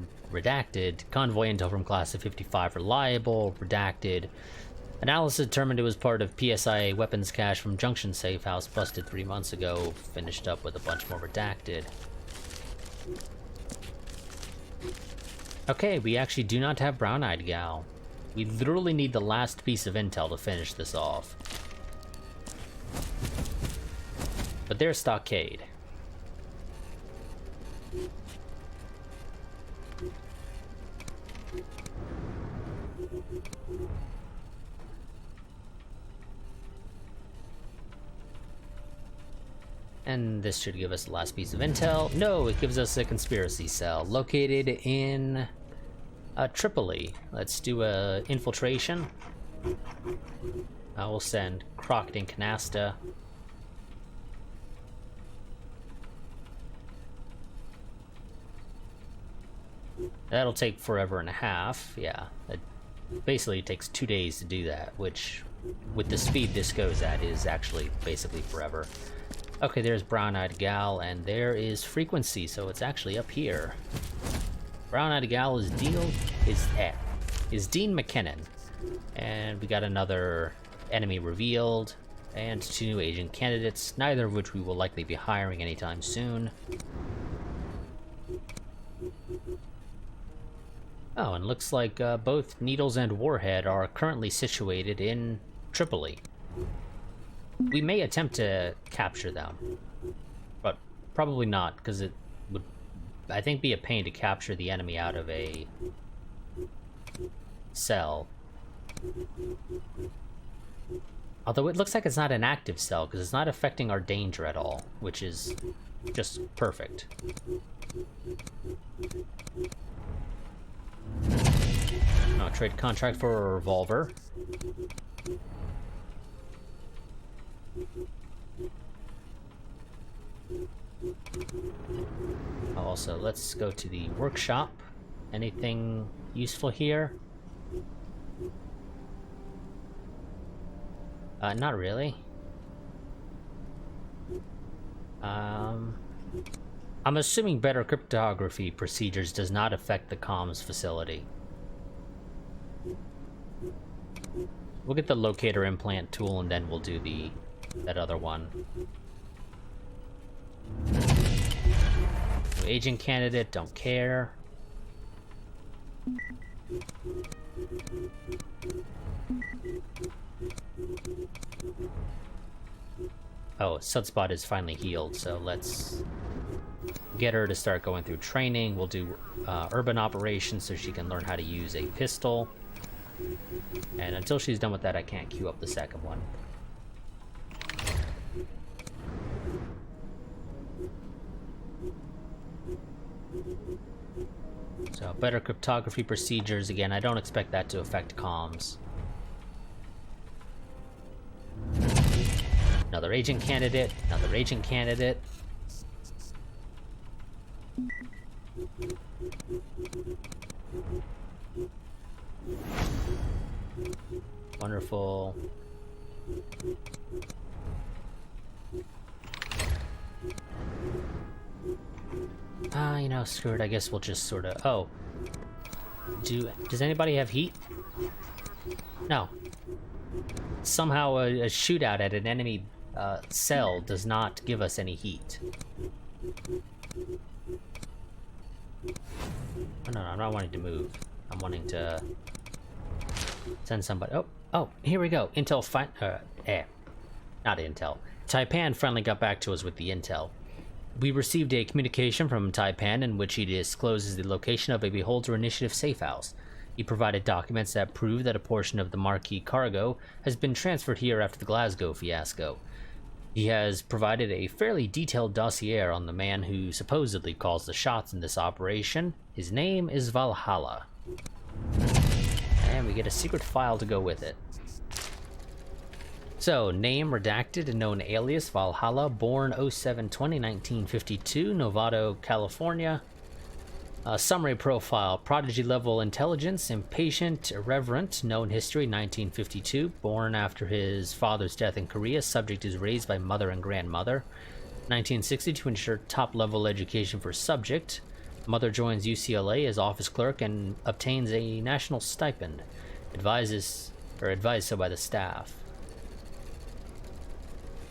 Convoy Intel from Class of 55, Reliable, Redacted. Analysis determined it was part of PSIA weapons cache from Junction Safe House, busted 3 months ago, finished up with a bunch more Redacted. Okay, we actually do not have Brown-Eyed Gal. We literally need the last piece of intel to finish this off. But there's Stockade. And this should give us the last piece of intel. No, it gives us a conspiracy cell located in Tripoli. Let's do a infiltration. I will send Crockett and Canasta. That'll take forever and a half. Yeah, it basically takes 2 days to do that, which, with the speed this goes at, is actually basically forever. Okay, there's Brown-Eyed Gal, and there is Frequency, so it's actually up here. Brown-Eyed Gal is Dean McKinnon. And we got another enemy revealed, and 2 new agent candidates, neither of which we will likely be hiring anytime soon. Oh, and looks like both Needles and Warhead are currently situated in Tripoli. We may attempt to capture them, but probably not, because it would, I think, be a pain to capture the enemy out of a cell. Although it looks like it's not an active cell, because it's not affecting our danger at all, which is just perfect. Oh, trade contract for a revolver. Also, let's go to the workshop. Anything useful here? Not really. I'm assuming better cryptography procedures does not affect the comms facility. We'll get the locator implant tool and then we'll do that other one. Agent candidate, don't care. Oh, Sudspot is finally healed, so let's get her to start going through training. We'll do urban operations so she can learn how to use a pistol. And until she's done with that, I can't queue up the second one. So, better cryptography procedures. Again, I don't expect that to affect comms. Another agent candidate, another agent candidate. Wonderful. You know, screw it, I guess we'll just sort of... Oh. Does anybody have heat? No. Somehow a shootout at an enemy cell does not give us any heat. Oh, no, I'm not wanting to move. I'm wanting to send somebody. Oh, here we go. Intel not Intel. Taipan finally got back to us with the intel. We received a communication from Taipan in which he discloses the location of a Beholder Initiative safe house. He provided documents that prove that a portion of the Marquis cargo has been transferred here after the Glasgow fiasco. He has provided a fairly detailed dossier on the man who supposedly calls the shots in this operation. His name is Valhalla. And we get a secret file to go with it. So, name redacted and known alias Valhalla, born 07/20/1952, Novato, California. Summary profile: prodigy level intelligence, impatient, irreverent, known history 1952, born after his father's death in Korea, subject is raised by mother and grandmother. 1960 to ensure top level education for subject. Mother joins UCLA as office clerk and obtains a national stipend. Advised so by the staff.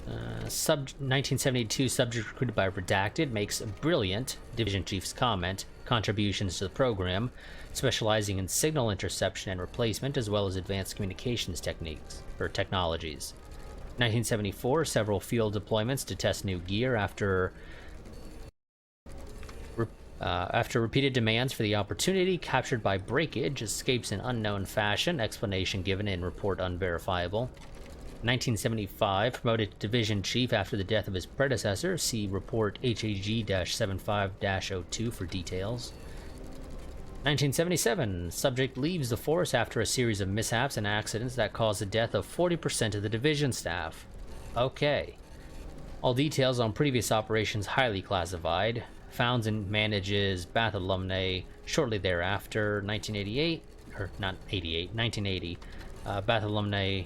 1972 subject recruited by redacted, makes brilliant, division chief's comment, contributions to the program, specializing in signal interception and replacement as well as advanced communications techniques or technologies. 1974 several field deployments to test new gear after repeated demands for the opportunity, captured by breakage, escapes in unknown fashion, explanation given in report unverifiable. 1975, promoted to division chief after the death of his predecessor. See report HAG-75-02 for details. 1977, subject leaves the force after a series of mishaps and accidents that caused the death of 40% of the division staff. Okay. All details on previous operations highly classified. Founds and manages Bath alumni shortly thereafter. 1980. Bath alumni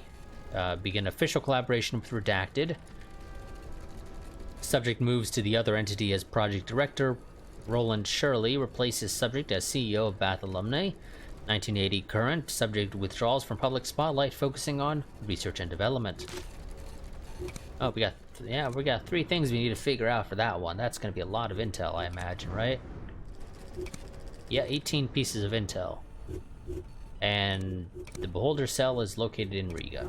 begin official collaboration with Redacted. Subject moves to the other entity as project director. Roland Shirley replaces subject as CEO of Bath Alumni. 1980 current. Subject withdraws from public spotlight, focusing on research and development. Oh, we got 3 things we need to figure out for that one. That's going to be a lot of intel, I imagine, right? Yeah, 18 pieces of intel. And the Beholder cell is located in Riga.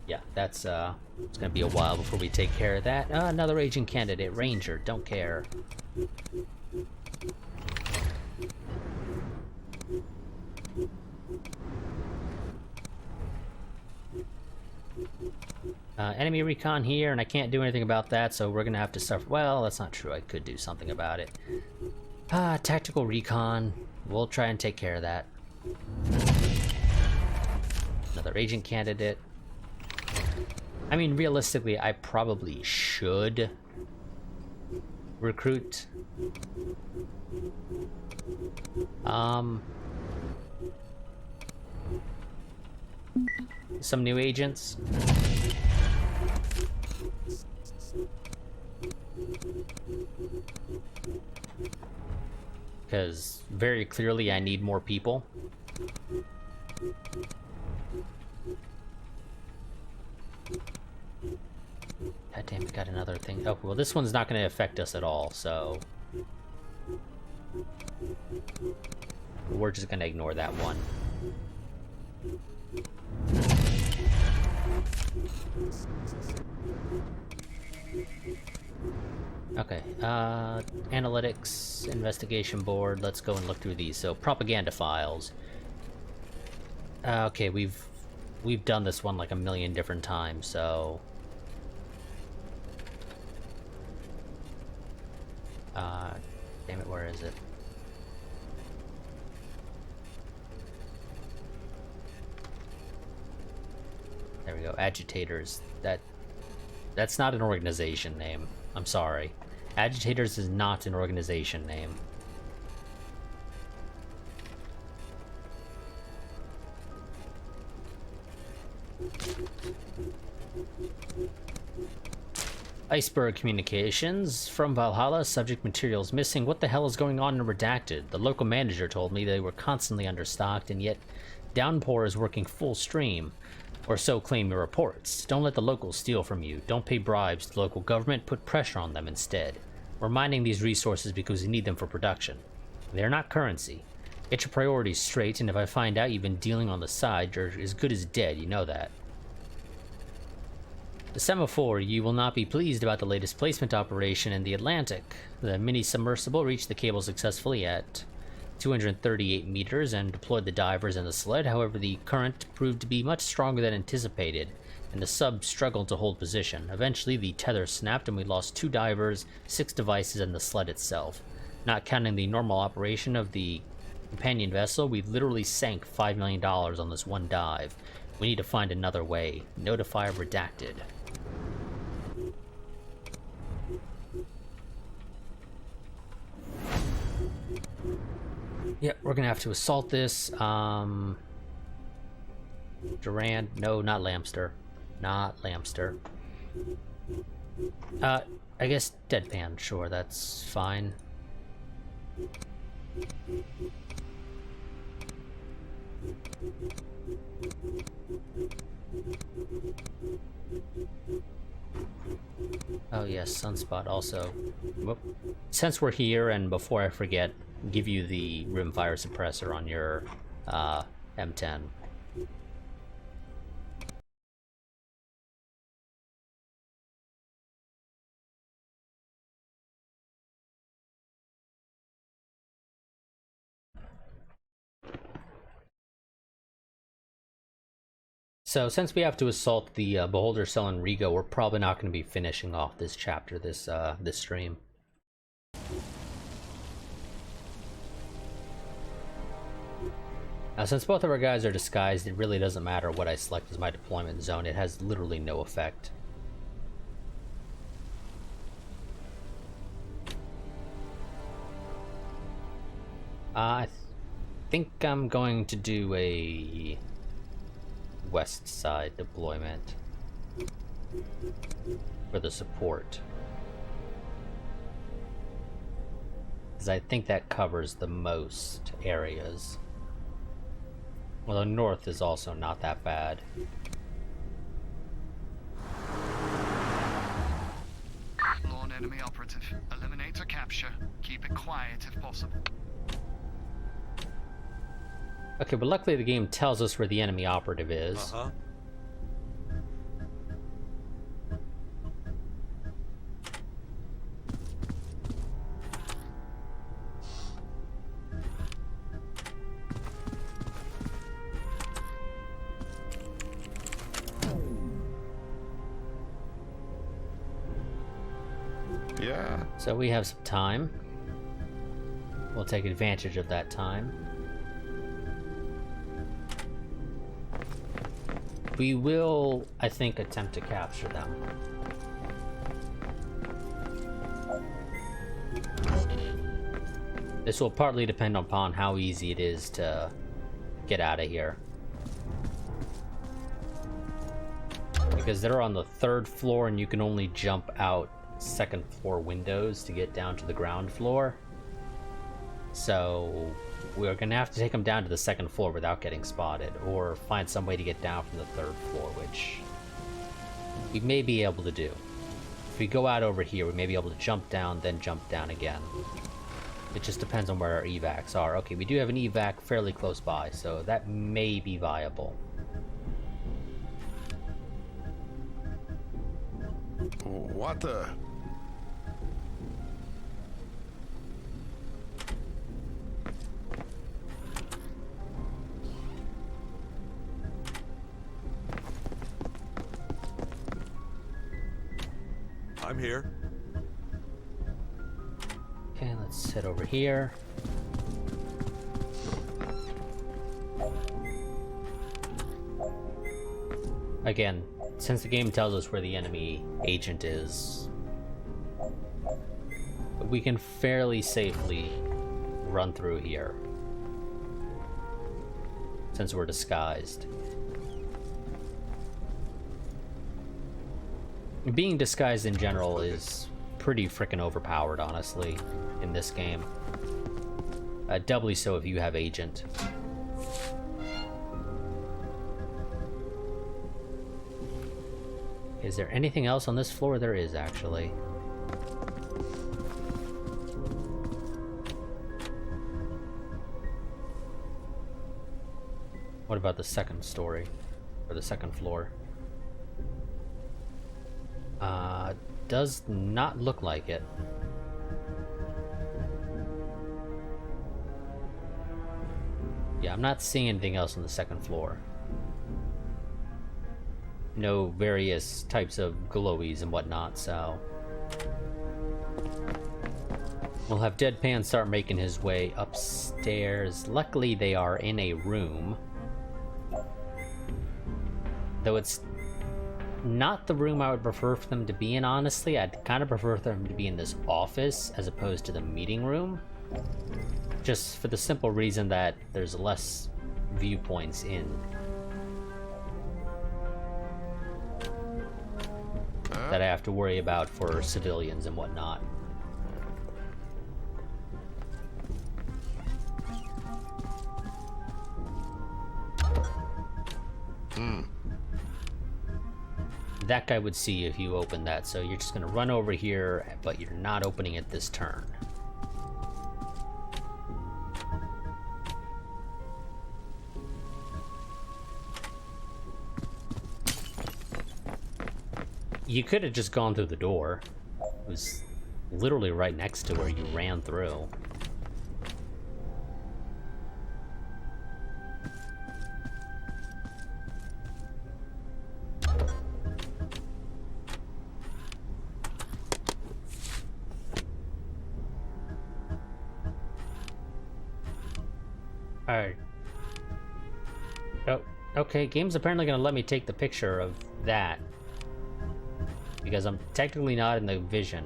Yeah, that's it's gonna be a while before we take care of that. Another agent candidate, Ranger, don't care. Enemy recon here, and I can't do anything about that, so we're gonna have to suffer. Well, that's not true. I could do something about it. Tactical recon. We'll try and take care of that. Another agent candidate. I mean, realistically, I probably should recruit. Some new agents. Because very clearly I need more people. God damn, we got another thing. Oh, well, this one's not going to affect us at all, so we're just going to ignore that one. Okay, analytics, investigation board, let's go and look through these. So, propaganda files. Okay, we've done this one like a million different times, so damn it, where is it? There we go, agitators. That's not an organization name. I'm sorry. Agitators is not an organization name. Iceberg Communications. From Valhalla, subject materials missing. What the hell is going on in Redacted? The local manager told me they were constantly understocked, and yet Downpour is working full stream. Or so claim your reports. Don't let the locals steal from you. Don't pay bribes to the local government. Put pressure on them instead. We're mining these resources because we need them for production. They're not currency. Get your priorities straight, and if I find out you've been dealing on the side, you're as good as dead, you know that. The Semaphore, you will not be pleased about the latest placement operation in the Atlantic. The mini-submersible reached the cable successfully at 238 meters and deployed the divers and the sled. However, the current proved to be much stronger than anticipated, and the sub struggled to hold position. Eventually, the tether snapped and we lost 2 divers, 6 devices, and the sled itself. Not counting the normal operation of the companion vessel, we literally sank $5 million on this one dive. We need to find another way. Notify Redacted. Yep, we're gonna have to assault this. Durand, no, not Lamster. Not Lamster. I guess Deadpan, sure, that's fine. Oh yes, Sunspot also. Whoop. Since we're here, and before I forget, give you the rimfire suppressor on your M10. So since we have to assault the Beholder Cell in Rigo, we're probably not going to be finishing off this chapter this stream. Now, since both of our guys are disguised, it really doesn't matter what I select as my deployment zone. It has literally no effect. I think I'm going to do a west side deployment for the support, because I think that covers the most areas. Well, the north is also not that bad. Lone enemy operative. Eliminate or capture. Keep it quiet if possible. Okay, but luckily the game tells us where the enemy operative is. Uh-huh. Yeah. So we have some time. We'll take advantage of that time. We will, I think, attempt to capture them. This will partly depend upon how easy it is to get out of here. Because they're on the 3rd floor and you can only jump out 2nd floor windows to get down to the ground floor. So we're gonna have to take them down to the 2nd floor without getting spotted, or find some way to get down from the 3rd floor, which we may be able to do. If we go out over here, we may be able to jump down, then jump down again. It just depends on where our evacs are. Okay, we do have an evac fairly close by, so that may be viable. What the? I'm here. Okay, let's head over here. Again, since the game tells us where the enemy agent is, we can fairly safely run through here, since we're disguised. Being disguised in general is pretty freaking overpowered, honestly, in this game. Doubly so if you have agent. Is there anything else on this floor? There is, actually. What about the second story? Or the second floor? Does not look like it. Yeah, I'm not seeing anything else on the second floor. No various types of glowies and whatnot, so... We'll have Deadpan start making his way upstairs. Luckily, they are in a room. Though it's not the room I would prefer for them to be in, honestly. I'd kind of prefer them to be in this office as opposed to the meeting room. Just for the simple reason that there's less viewpoints in. That I have to worry about for civilians and whatnot. That guy would see if you open that, so you're just gonna run over here, but you're not opening it this turn. You could have just gone through the door. It was literally right next to where you ran through. Alright. Oh, okay, game's apparently gonna let me take the picture of that. Because I'm technically not in the vision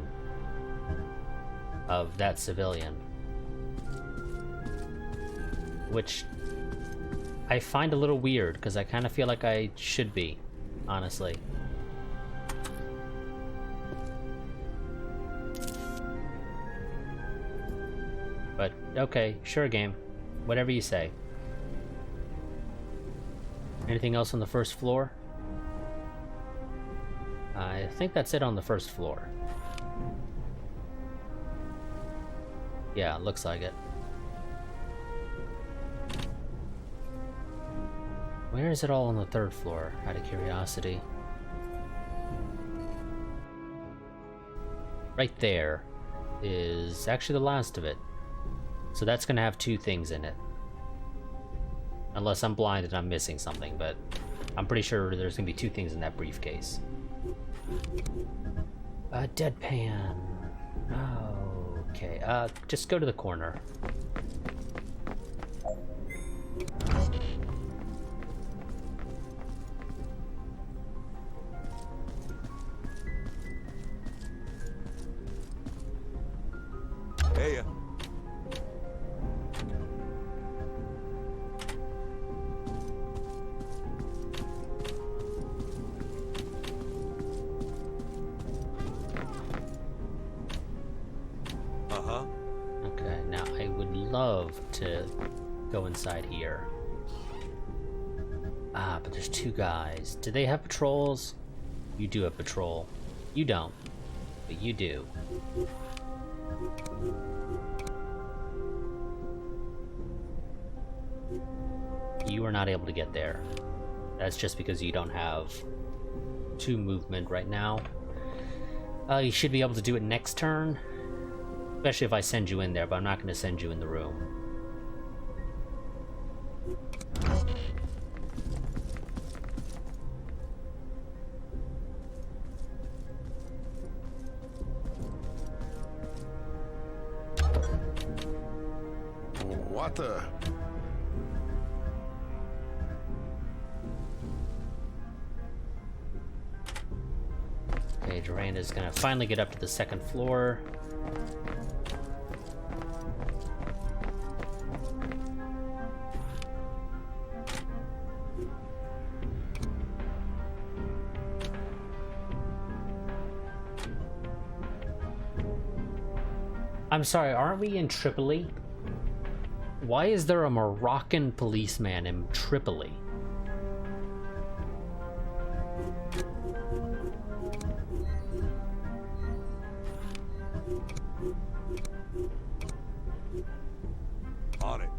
of that civilian. Which I find a little weird, because I kind of feel like I should be, honestly. But, okay, sure game. Whatever you say. Anything else on the first floor? I think that's it on the first floor. Yeah, looks like it. Where is it all on the third floor, out of curiosity? Right there is actually the last of it. So that's gonna have two things in it. Unless I'm blind and I'm missing something, but I'm pretty sure there's gonna be two things in that briefcase. Deadpan. Oh, okay. Just go to the corner. Hey, Okay, now I would love to go inside here. Ah, but there's two guys. Do they have patrols? You do have patrol. You don't, but you do. You are not able to get there. That's just because you don't have two movement right now. You should be able to do it next turn. Especially if I send you in there, but I'm not going to send you in the room. What the? Okay, Duranda's going to finally get up to the second floor. I'm sorry, aren't we in Tripoli? Why is there a Moroccan policeman in Tripoli? On it.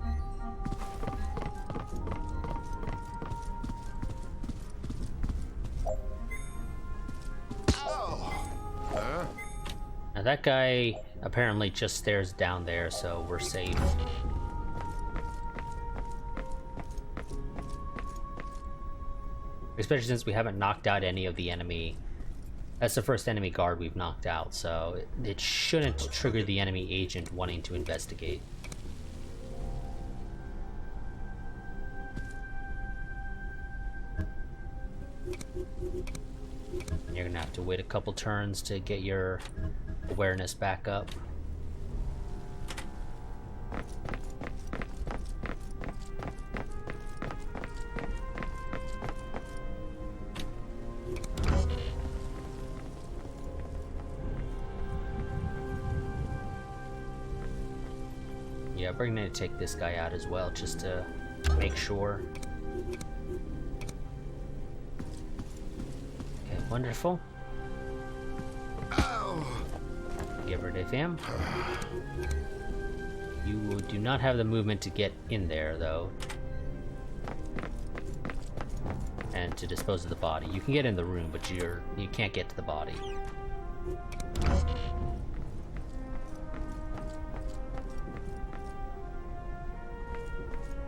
Now that guy apparently just stares down there, so we're safe. Especially since we haven't knocked out any of the enemy. That's the first enemy guard we've knocked out, so it shouldn't trigger the enemy agent wanting to investigate. You're gonna have to wait a couple turns to get your awareness back up. Yeah, we're gonna take this guy out as well, just to make sure. Okay, wonderful. Get rid of him. You do not have the movement to get in there, though. And to dispose of the body. You can get in the room, but you can't get to the body.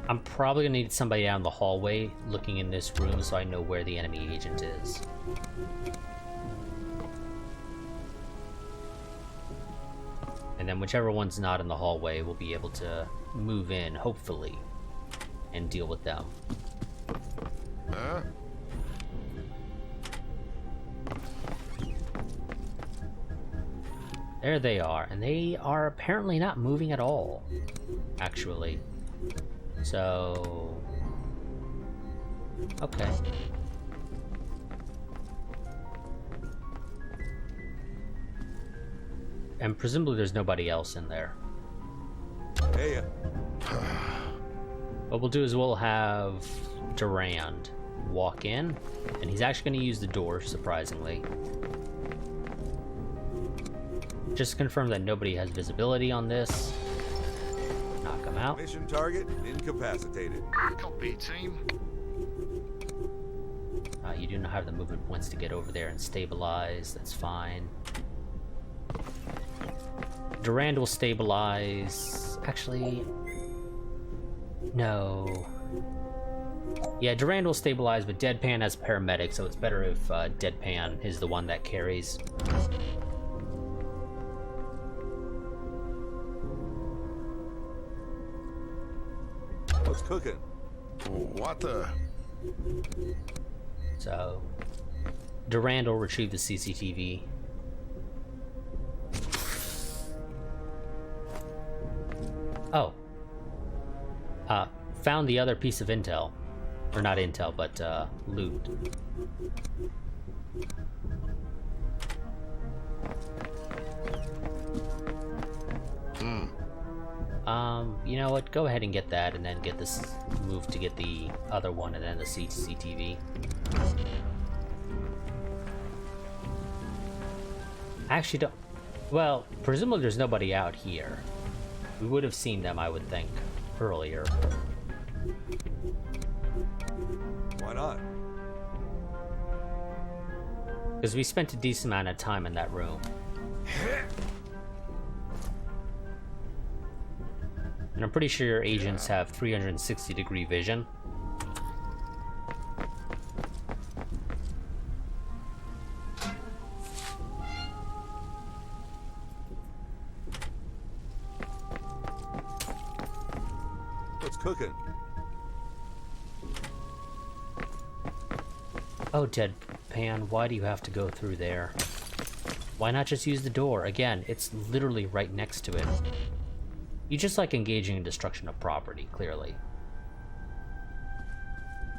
I'm probably gonna need somebody down the hallway looking in this room so I know where the enemy agent is. And then whichever one's not in the hallway will be able to move in, hopefully, and deal with them. Huh? There they are, and they are apparently not moving at all, actually. So... okay. And presumably there's nobody else in there. Hey, What we'll do is we'll have Durand walk in, and he's actually going to use the door, surprisingly. Just to confirm that nobody has visibility on this. Knock him out. mission target incapacitated. Copy, team. You do not have the movement points to get over there and stabilize. That's fine. Durand will stabilize. Actually, no. Yeah, Durand will stabilize, but Deadpan has paramedic, so it's better if Deadpan is the one that carries. What's cooking? What the? So, Durand will retrieve the CCTV. Oh. Found the other piece of intel. Or not intel, but loot. You know what? Go ahead and get that, and then get this move to get the other one, and then the CCTV. I actually don't... well, presumably there's nobody out here. We would have seen them, I would think, earlier. Why not? Because we spent a decent amount of time in that room. And I'm pretty sure your agents have 360-degree vision. What's cooking? Oh, Deadpan, why do you have to go through there? Why not just use the door? Again, it's literally right next to it. You just like engaging in destruction of property, clearly.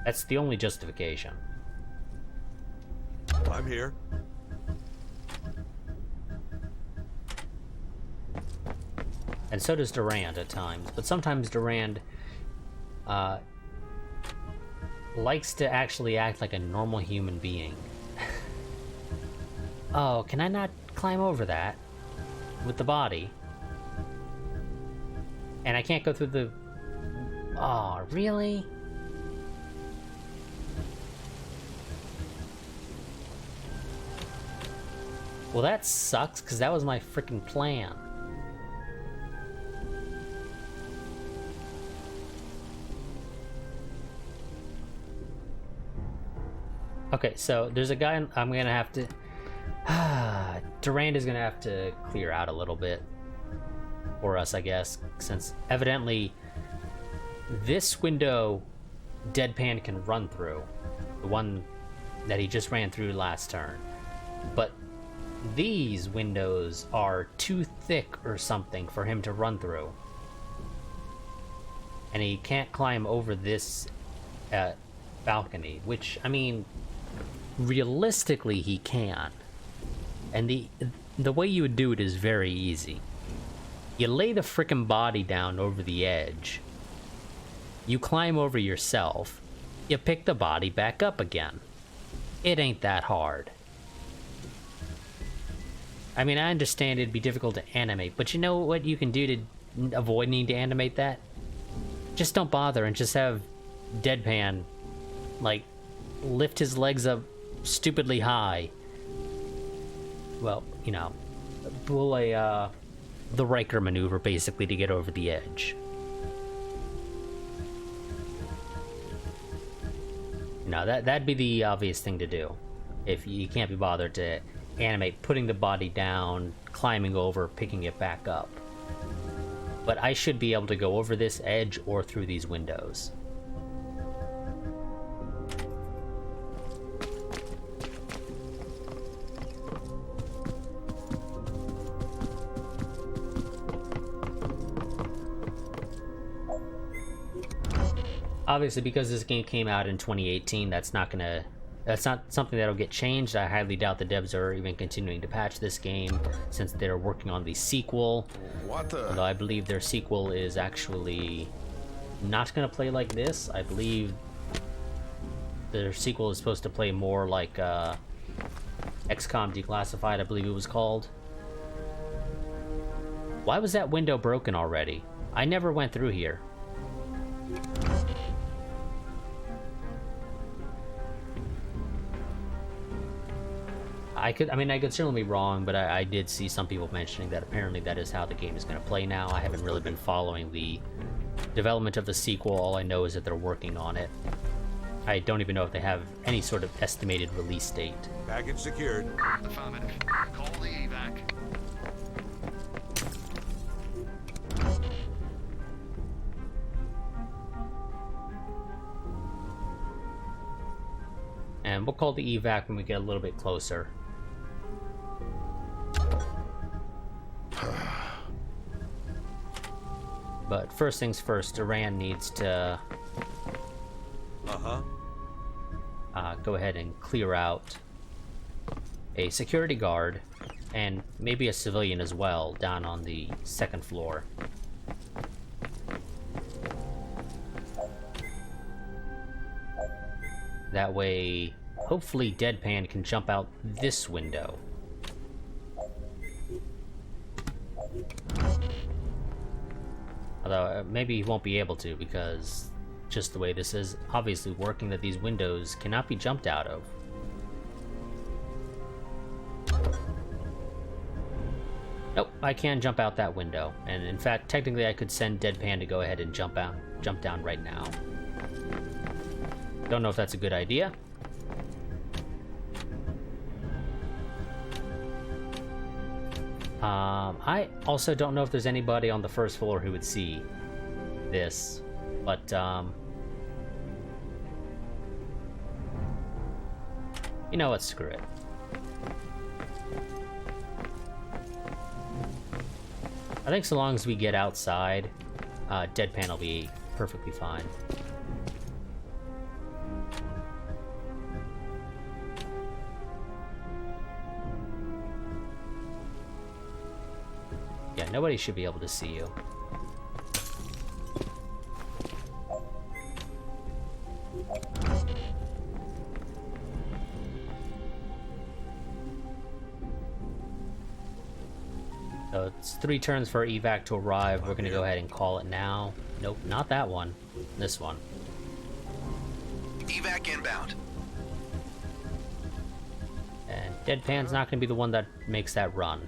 That's the only justification. I'm here. And so does Durand at times. But sometimes Durand likes to actually act like a normal human being. Oh, can I not climb over that with the body? And I can't go through the... Oh, really? Well, that sucks, because that was my freaking plan. Okay, so there's a guy I'm gonna have to... Durand is gonna have to clear out a little bit for us, I guess, since evidently this window Deadpan can run through, the one that he just ran through last turn, but these windows are too thick or something for him to run through, and he can't climb over this balcony, which, I mean, realistically he can. And the way you would do it is very easy. You lay the frickin' body down over the edge, you climb over yourself, you pick the body back up again. It ain't that hard. I mean, I understand it'd be difficult to animate, but you know what you can do to avoid needing to animate that? Just don't bother and just have Deadpan, like, lift his legs up stupidly high. Well, you know, pull the Riker maneuver, basically, to get over the edge. No, that'd be the obvious thing to do. If you can't be bothered to animate putting the body down, climbing over, picking it back up. But I should be able to go over this edge or through these windows. Obviously, because this game came out in 2018, that's not something that'll get changed. I highly doubt the devs are even continuing to patch this game, since they're working on the sequel. What the? Although I believe their sequel is actually not going to play like this. I believe their sequel is supposed to play more like XCOM Declassified, I believe it was called. Why was that window broken already? I never went through here. I could certainly be wrong, but I did see some people mentioning that apparently that is how the game is going to play now. I haven't really been following the development of the sequel. All I know is that they're working on it. I don't even know if they have any sort of estimated release date. Package secured. Affirmative. Call the evac. And we'll call the evac when we get a little bit closer. But first things first, Durand needs to go ahead and clear out a security guard and maybe a civilian as well down on the second floor. That way, hopefully Deadpan can jump out this window. Although, maybe he won't be able to, because just the way this is obviously working, that these windows cannot be jumped out of. Nope, I can jump out that window. And in fact, technically I could send Deadpan to go ahead and jump down right now. Don't know if that's a good idea. I also don't know if there's anybody on the first floor who would see this, but you know what, screw it. I think so long as we get outside, Deadpan will be perfectly fine. Yeah, nobody should be able to see you. So it's 3 turns for evac to arrive. We're gonna go ahead and call it now. Nope, not that one. This one. Evac inbound. And Deadpan's not gonna be the one that makes that run.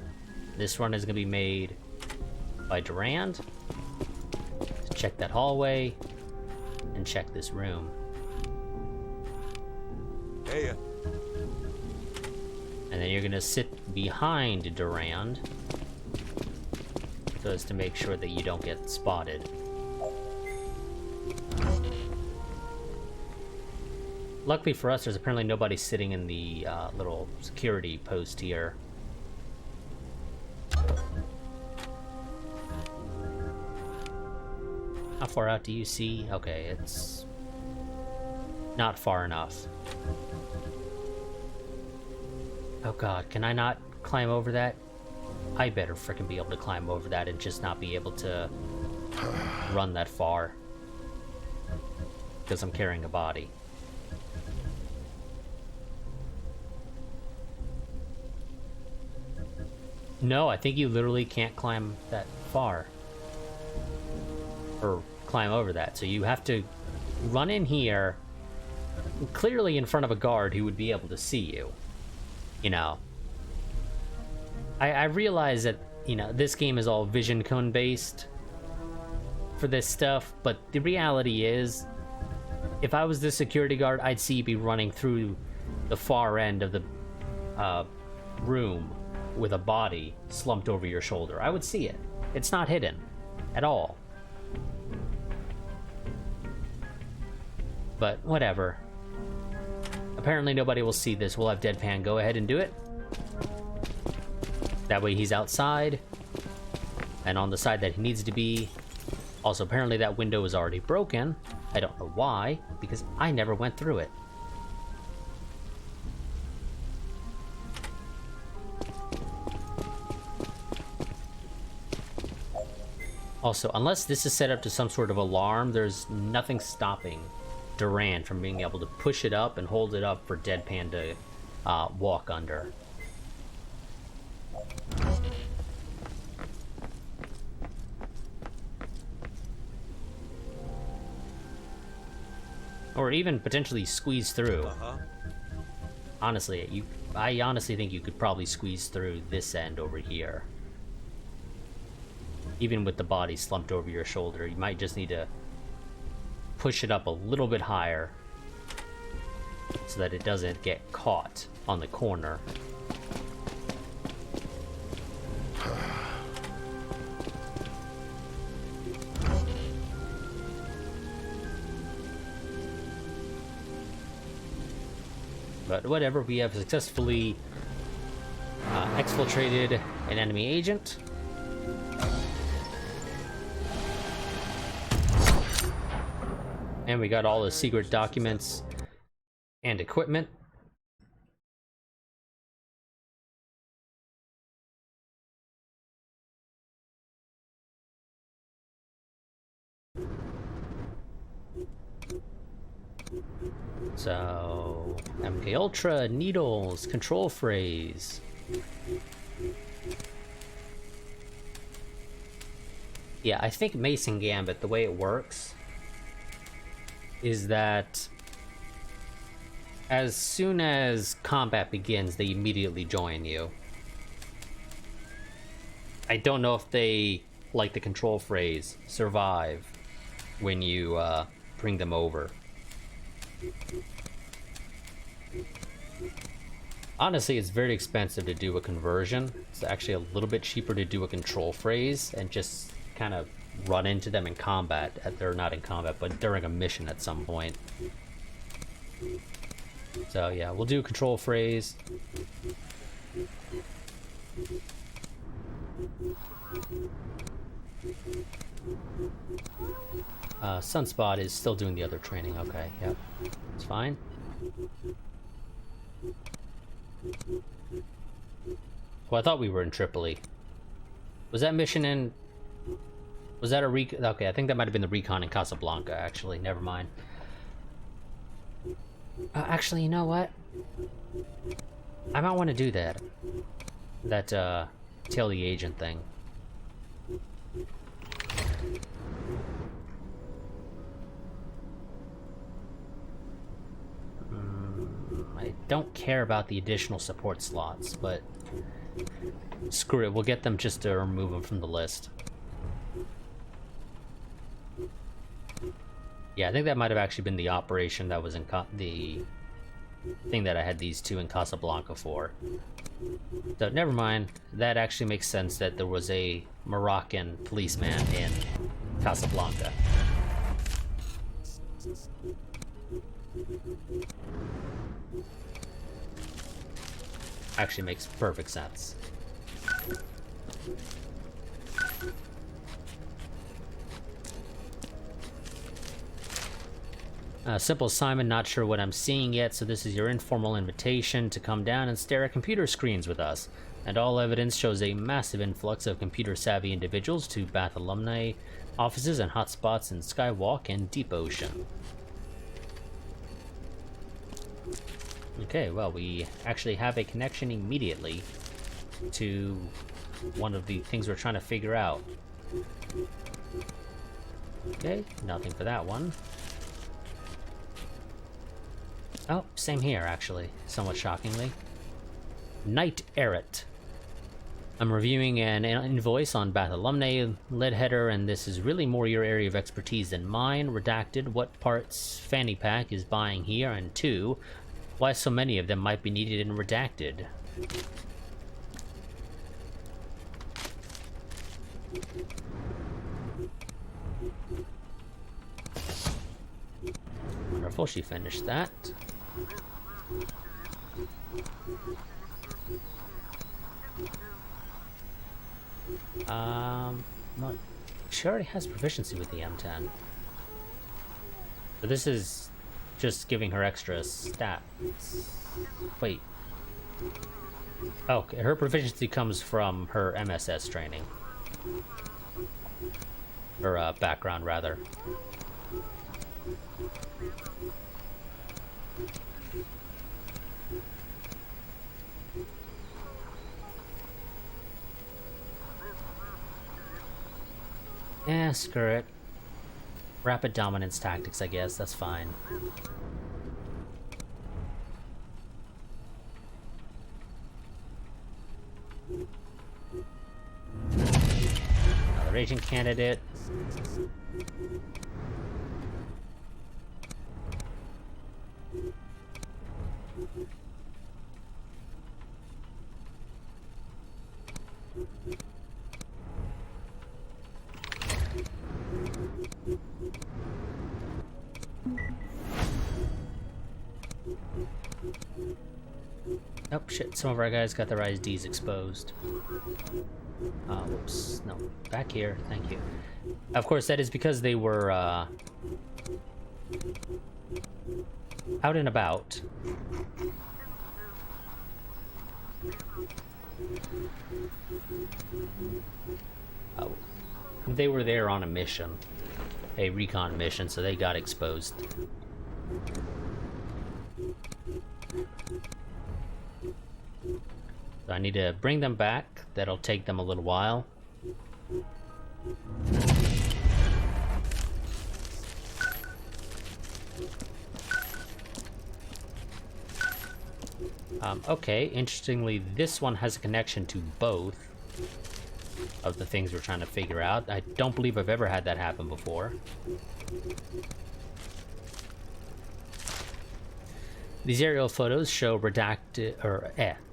This run is gonna be made by Durand. Check that hallway and check this room. Hey, And then you're gonna sit behind Durand so as to make sure that you don't get spotted. Luckily for us, there's apparently nobody sitting in the little security post here. How far out do you see? Okay, it's not far enough. Oh god, can I not climb over that? I better frickin' be able to climb over that and just not be able to run that far. Because I'm carrying a body. No, I think you literally can't climb that far. Or climb over that. So you have to run in here, clearly in front of a guard who would be able to see you. You know. I realize that, you know, this game is all vision cone based for this stuff, but the reality is, if I was the security guard, I'd see you be running through the far end of the room with a body slumped over your shoulder. I would see it. It's not hidden at all. But whatever. Apparently nobody will see this. We'll have Deadpan go ahead and do it. That way he's outside and on the side that he needs to be. Also, apparently that window is already broken. I don't know why, because I never went through it. Also, unless this is set up to some sort of alarm, there's nothing stopping Durand from being able to push it up and hold it up for Deadpan to walk under. Or even potentially squeeze through. Honestly, I honestly think you could probably squeeze through this end over here. Even with the body slumped over your shoulder, you might just need to push it up a little bit higher so that it doesn't get caught on the corner. But whatever, we have successfully exfiltrated an enemy agent. And we got all the secret documents and equipment. So, MK Ultra, needles, control phrase. Yeah, I think Mason Gambit, the way it works is that as soon as combat begins, they immediately join you. I don't know if they, like the control phrase, survive when you bring them over. Honestly, it's very expensive to do a conversion. It's actually a little bit cheaper to do a control phrase and just kind of run into them in combat. They're not in combat, but during a mission at some point. So yeah, we'll do a control phrase. Sunspot is still doing the other training. Okay, yep, it's fine. Well, I thought we were in Tripoli. Was that mission in... Was that a recon? Okay, I think that might have been the recon in Casablanca, actually. Never mind. Actually, you know what? I might want to do that. That, tail the agent thing. I don't care about the additional support slots, but screw it, we'll get them just to remove them from the list. Yeah, I think that might have actually been the operation that was in the thing that I had these two in Casablanca for. So never mind, that actually makes sense that there was a Moroccan policeman in Casablanca. Actually makes perfect sense. Simple Simon, not sure what I'm seeing yet, so this is your informal invitation to come down and stare at computer screens with us. And all evidence shows a massive influx of computer-savvy individuals to Bath alumni offices and hotspots in Skywalk and Deep Ocean. Okay, well, we actually have a connection immediately to one of the things we're trying to figure out. Okay, nothing for that one. Oh, same here, actually, somewhat shockingly. Knight Errant. I'm reviewing an invoice on Bath Alumni lead header, and this is really more your area of expertise than mine. Redacted, what parts Fanny Pack is buying here, and 2, why so many of them might be needed in Redacted. Wonderful, she finished that. Well, she already has proficiency with the M10. But this is just giving her extra stats. Wait. Oh, okay, her proficiency comes from her MSS training. Or, background, rather. Yeah, screw it. Rapid dominance tactics, I guess. That's fine. Another agent candidate. Oh shit, some of our guys got their IDs exposed. Whoops. No, back here, thank you. Of course, that is because they were, out and about. Oh. They were there on a mission. A recon mission, so they got exposed. So I need to bring them back. That'll take them a little while. Okay, interestingly, this one has a connection to both of the things we're trying to figure out. I don't believe I've ever had that happen before. These aerial photos show redacted,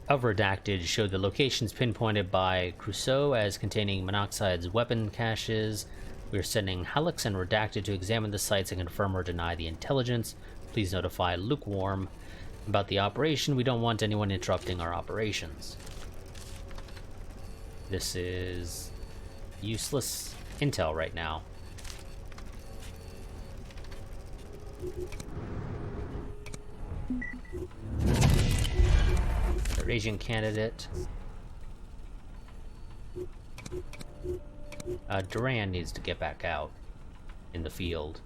of Redacted show the locations pinpointed by Crusoe as containing Monoxide's weapon caches. We are sending Hallex and Redacted to examine the sites and confirm or deny the intelligence. Please notify Lukewarm about the operation. We don't want anyone interrupting our operations. This is useless intel right now. Agent candidate. Duran needs to get back out in the field.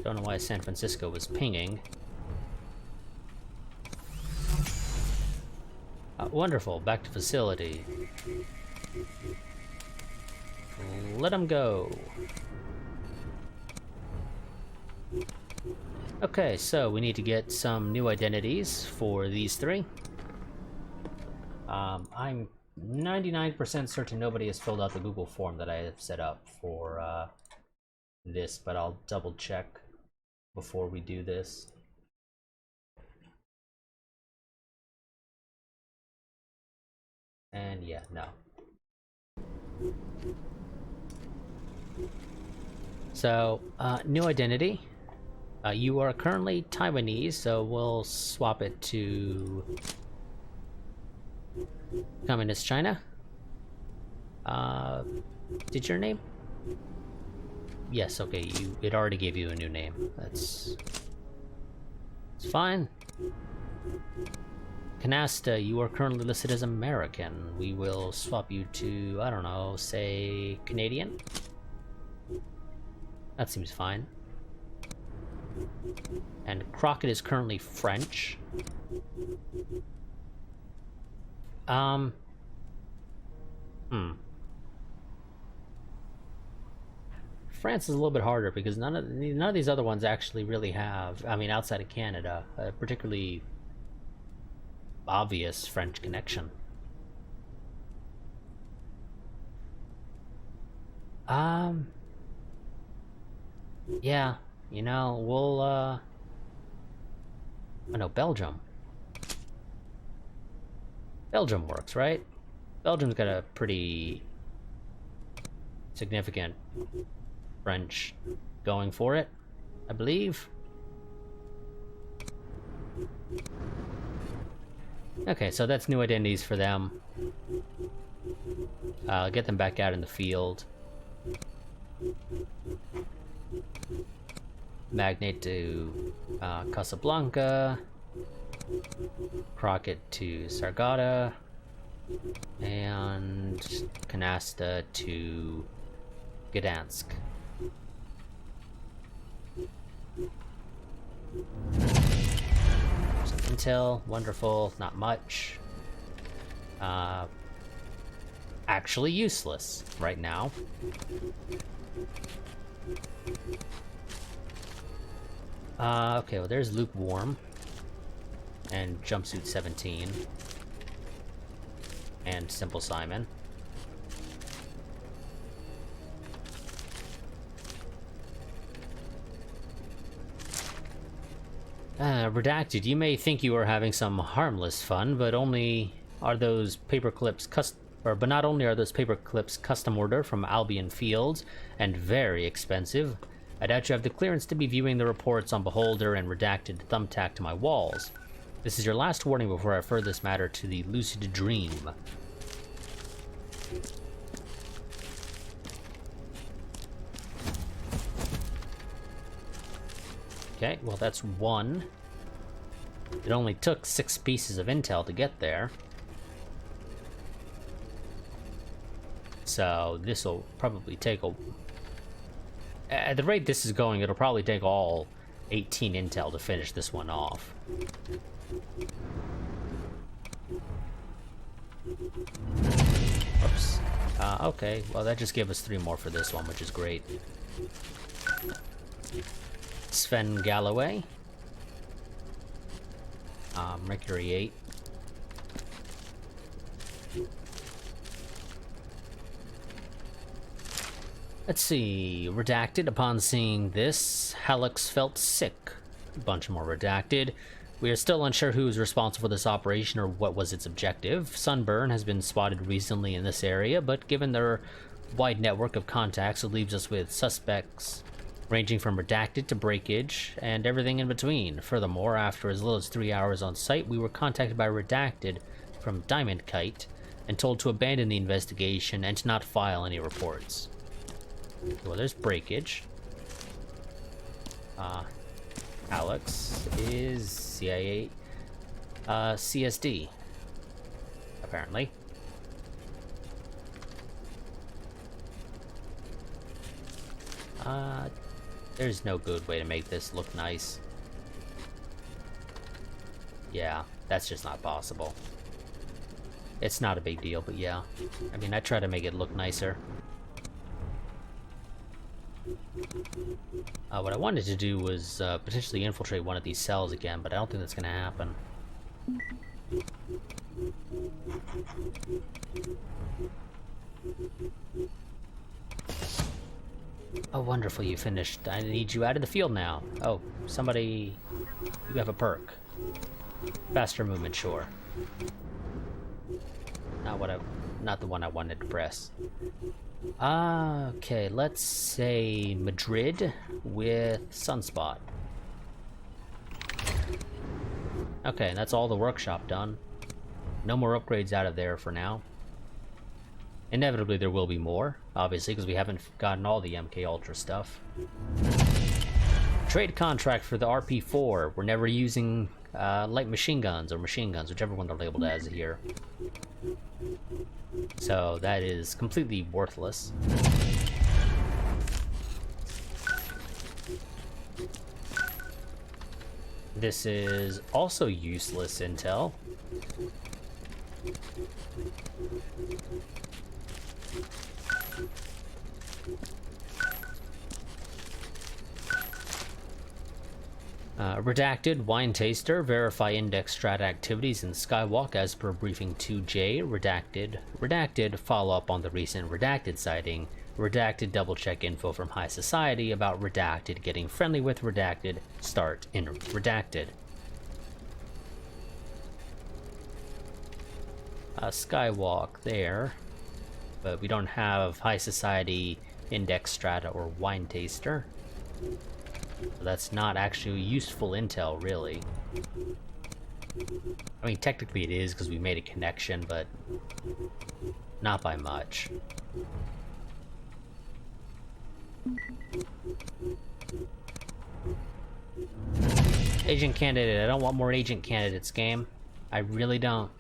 Don't know why San Francisco was pinging. Wonderful, back to facility. Let him go. Okay, so we need to get some new identities for these three. I'm 99% certain nobody has filled out the Google form that I have set up for this, but I'll double check before we do this. And yeah, no. So, new identity. You are currently Taiwanese, so we'll swap it to Communist China. Did your name? Yes, okay, it already gave you a new name. It's fine. Canasta, you are currently listed as American. We will swap you to, I don't know, say Canadian? That seems fine. And Crockett is currently French. France is a little bit harder because none of these other ones actually really have, I mean, outside of Canada, a particularly obvious French connection. Yeah, you know, we'll, oh no, Belgium. Belgium works, right? Belgium's got a pretty significant French going for it, I believe. Okay, so that's new identities for them. Get them back out in the field. Magnate to Casablanca. Crockett to Sargata. And Canasta to Gdansk. Some intel, wonderful, not much. Actually useless right now. Okay, well there's Lukewarm. And Jumpsuit 17. And Simple Simon. Redacted, you may think you are having some harmless fun, but only are those paper clips but not only are those paper clips custom order from Albion Fields and very expensive, I doubt you have the clearance to be viewing the reports on Beholder and Redacted thumbtacked to my walls. This is your last warning before I refer this matter to the Lucid Dream. Okay, well that's one. It only took 6 pieces of intel to get there. So this'll probably take at the rate this is going, it'll probably take all 18 intel to finish this one off. Oops. Okay, well that just gave us 3 more for this one, which is great. Sven Galloway. Mercury 8. Let's see. Redacted. Upon seeing this, Hallex felt sick. A bunch more redacted. We are still unsure who is responsible for this operation or what was its objective. Sunburn has been spotted recently in this area, but given their wide network of contacts, it leaves us with suspects ranging from redacted to breakage and everything in between. Furthermore, after as little as 3 hours on site, we were contacted by redacted from Diamond Kite and told to abandon the investigation and to not file any reports. Well, there's breakage. Alex is CIA CSD, apparently. There's no good way to make this look nice. Yeah, that's just not possible. It's not a big deal, but yeah. I mean, I try to make it look nicer. What I wanted to do was potentially infiltrate one of these cells again, but I don't think that's going to happen. Oh, wonderful, you finished. I need you out of the field now. Oh, somebody... You have a perk. Faster movement, sure. Not the one I wanted to press. Okay, let's say Madrid with Sunspot. Okay, that's all the workshop done. No more upgrades out of there for now. Inevitably there will be more, obviously, because we haven't gotten all the MK Ultra stuff. Trade contract for the RP4. We're never using light machine guns, or machine guns, whichever one they're labeled as here. So that is completely worthless. This is also useless intel. Redacted, wine taster, verify index strat activities in Skywalk as per briefing 2J, redacted, follow up on the recent redacted sighting, redacted, double check info from high society about redacted, getting friendly with redacted, start in redacted. Skywalk there, but we don't have high society, index strata, or wine taster. So that's not actually useful intel, really. I mean, technically it is, because we made a connection, but not by much. Agent candidate. I don't want more agent candidates, game. I really don't.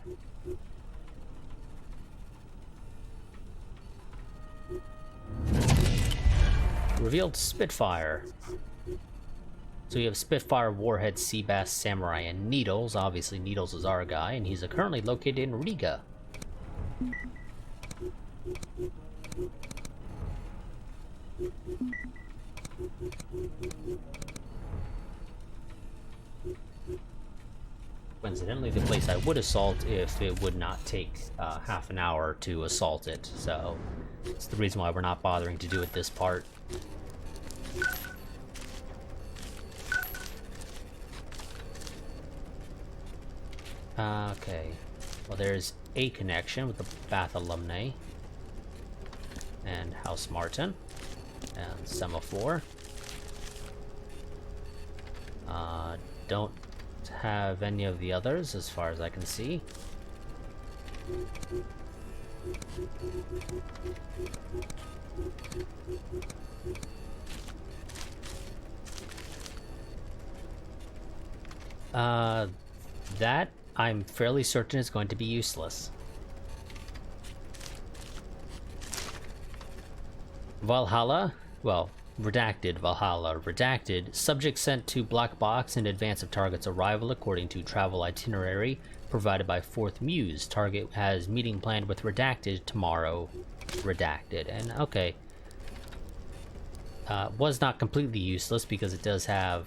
Revealed Spitfire. So we have Spitfire, Warhead, Seabass, Samurai, and Needles. Obviously, Needles is our guy, and he's currently located in Riga. Coincidentally, the place I would assault if it would not take half an hour to assault it. So it's the reason why we're not bothering to do it this part. Okay, well there's a connection with the Bath alumni and House Martin and Semaphore. Don't have any of the others as far as I can see. That I'm fairly certain is going to be useless. Valhalla? Well, redacted Valhalla. Redacted. Subject sent to black box in advance of target's arrival according to travel itinerary provided by 4th Muse. Target has meeting planned with redacted tomorrow. Redacted. And okay. Was not completely useless because it does have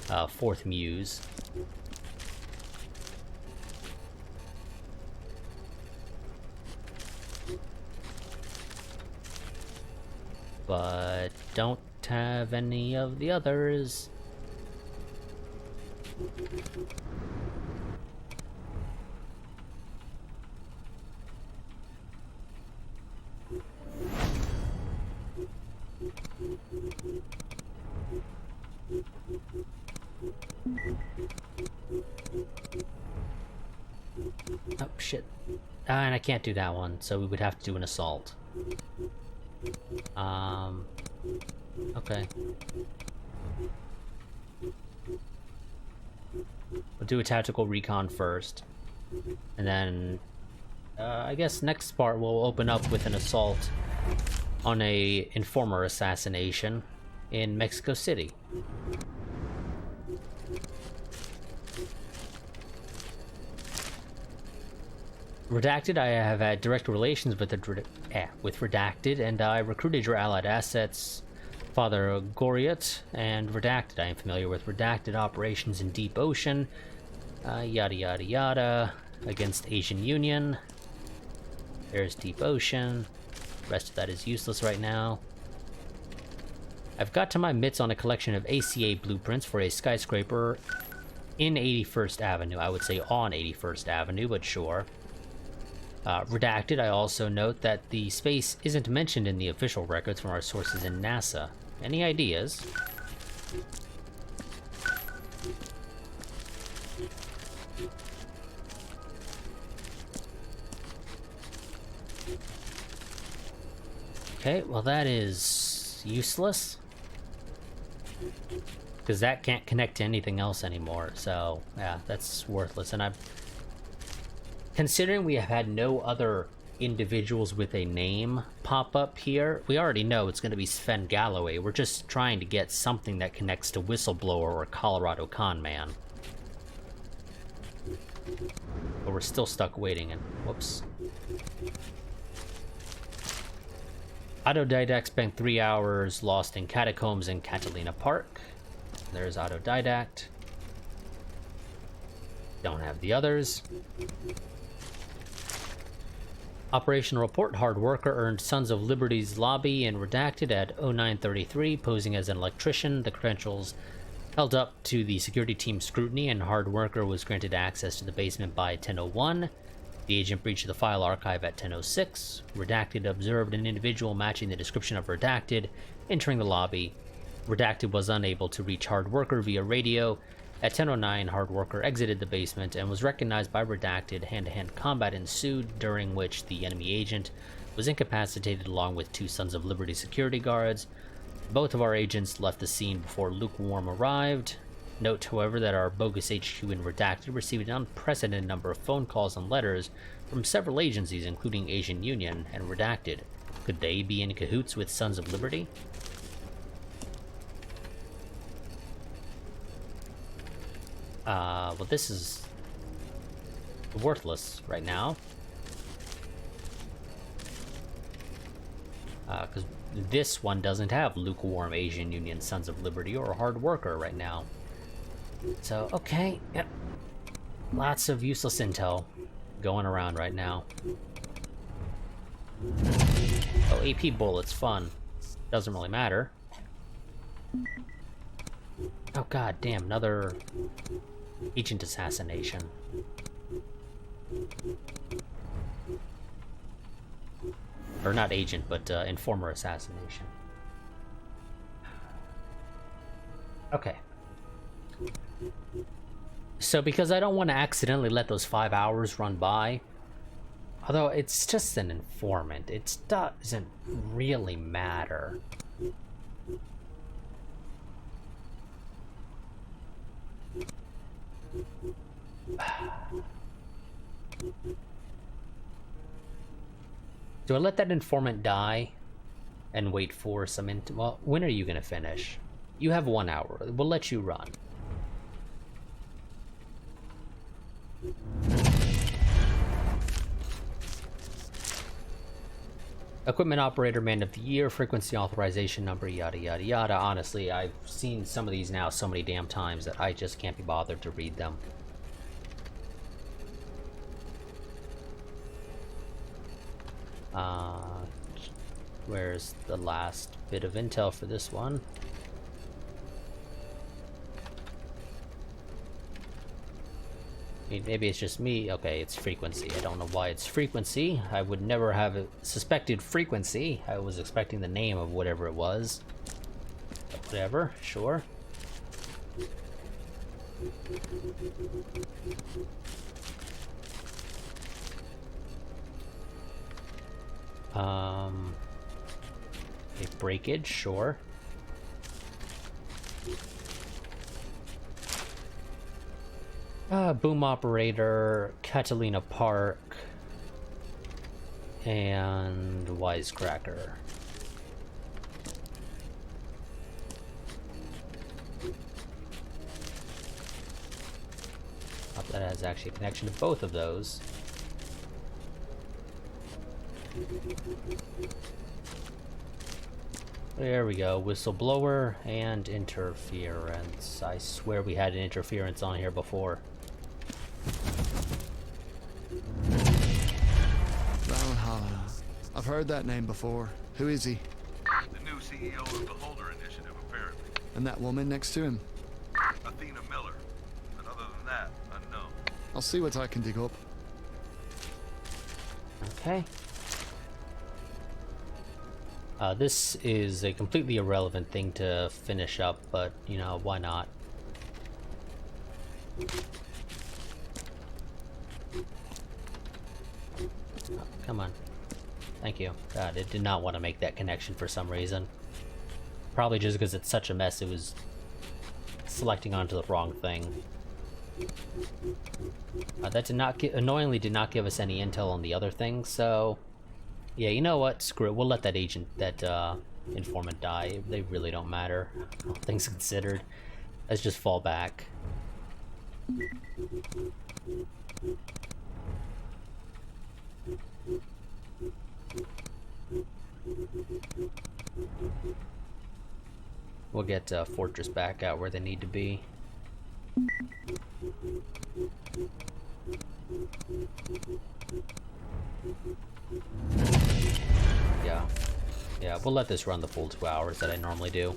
4th Muse. But don't have any of the others. Oh shit. And I can't do that one, so we would have to do an assault. Okay. We'll do a tactical recon first. And then, I guess next part we'll open up with an assault on a informer assassination in Mexico City. Redacted, I have had direct relations with Redacted, and I recruited your allied assets, Father Goriot, and Redacted. I am familiar with Redacted operations in Deep Ocean, yada yada yada, against Asian Union. There's Deep Ocean. The rest of that is useless right now. I've got to my mitts on a collection of ACA blueprints for a skyscraper in 81st Avenue. I would say on 81st Avenue, but sure. Redacted, I also note that the space isn't mentioned in the official records from our sources in NASA. Any ideas? Okay, well that is useless. Because that can't connect to anything else anymore, so yeah, that's worthless. And considering we have had no other individuals with a name pop up here, we already know it's going to be Sven Galloway. We're just trying to get something that connects to Whistleblower or Colorado Con Man. But we're still stuck waiting, and whoops. Autodidact spent 3 hours lost in catacombs in Catalina Park. There's Autodidact. Don't have the others. Operational report, hard worker earned Sons of Liberty's lobby and Redacted at 0933, posing as an electrician. The credentials held up to the security team's scrutiny, and hard worker was granted access to the basement by 1001. The agent breached the file archive at 1006. Redacted observed an individual matching the description of Redacted entering the lobby. Redacted was unable to reach hard worker via radio. At 10:09, hard worker exited the basement and was recognized by Redacted. Hand-to-hand combat ensued, during which the enemy agent was incapacitated along with 2 Sons of Liberty security guards. Both of our agents left the scene before Lukewarm arrived. Note, however, that our bogus HQ in Redacted received an unprecedented number of phone calls and letters from several agencies, including Asian Union and Redacted. Could they be in cahoots with Sons of Liberty? Well, this is worthless right now. Because this one doesn't have Lukewarm, Asian Union, Sons of Liberty, or Hard Worker right now. So, okay, yep. Lots of useless intel going around right now. Oh, AP bullets, fun. Doesn't really matter. Oh god damn, another agent assassination. Or not agent, but informer assassination. Okay. So because I don't want to accidentally let those 5 hours run by, although it's just an informant, it doesn't really matter. Do I let that informant die and wait for some well, when are you gonna finish? You have 1 hour. We'll let you run. Equipment operator, man of the year, frequency authorization number, yada yada yada. Honestly, I've seen some of these now so many damn times that I just can't be bothered to read them. Where's the last bit of intel for this one? Maybe it's just me. Okay, it's frequency. I don't know why it's frequency. I would never have suspected frequency. I was expecting the name of whatever it was. But whatever, sure. A breakage, sure. Boom operator, Catalina Park, and Wisecracker. Not that has actually a connection to both of those. There we go, whistleblower and interference. I swear we had an interference on here before. Valhalla. I've heard that name before. Who is he? The new CEO of the Holder Initiative, apparently. And that woman next to him? Athena Miller. But other than that, unknown. I'll see what I can dig up. Okay. This is a completely irrelevant thing to finish up, but, you know, why not? Oh, come on. Thank you. God, it did not want to make that connection for some reason. Probably just because it's such a mess, it was selecting onto the wrong thing. That did not annoyingly did not give us any intel on the other thing, so... Yeah, you know what? Screw it. We'll let that informant die. They really don't matter, all things considered. Let's just fall back. We'll get Fortress back out where they need to be. Yeah, we'll let this run the full 2 hours that I normally do.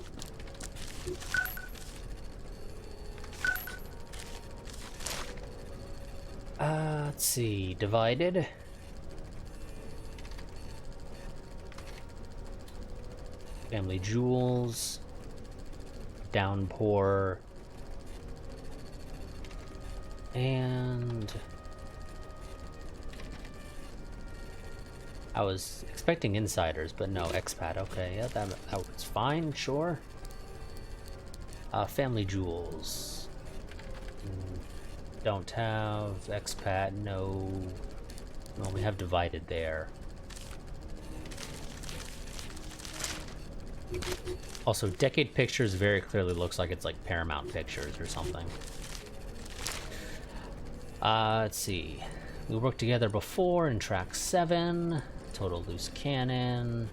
Let's see, divided. Family jewels. Downpour. And... I was expecting insiders, but no, expat. Okay, yeah, that was fine, sure. Family jewels. Don't have expat, no. Well, we have divided there. Also, Decade Pictures very clearly looks like it's like Paramount Pictures or something. Let's see. We worked together before in track 7. Total Loose Cannon.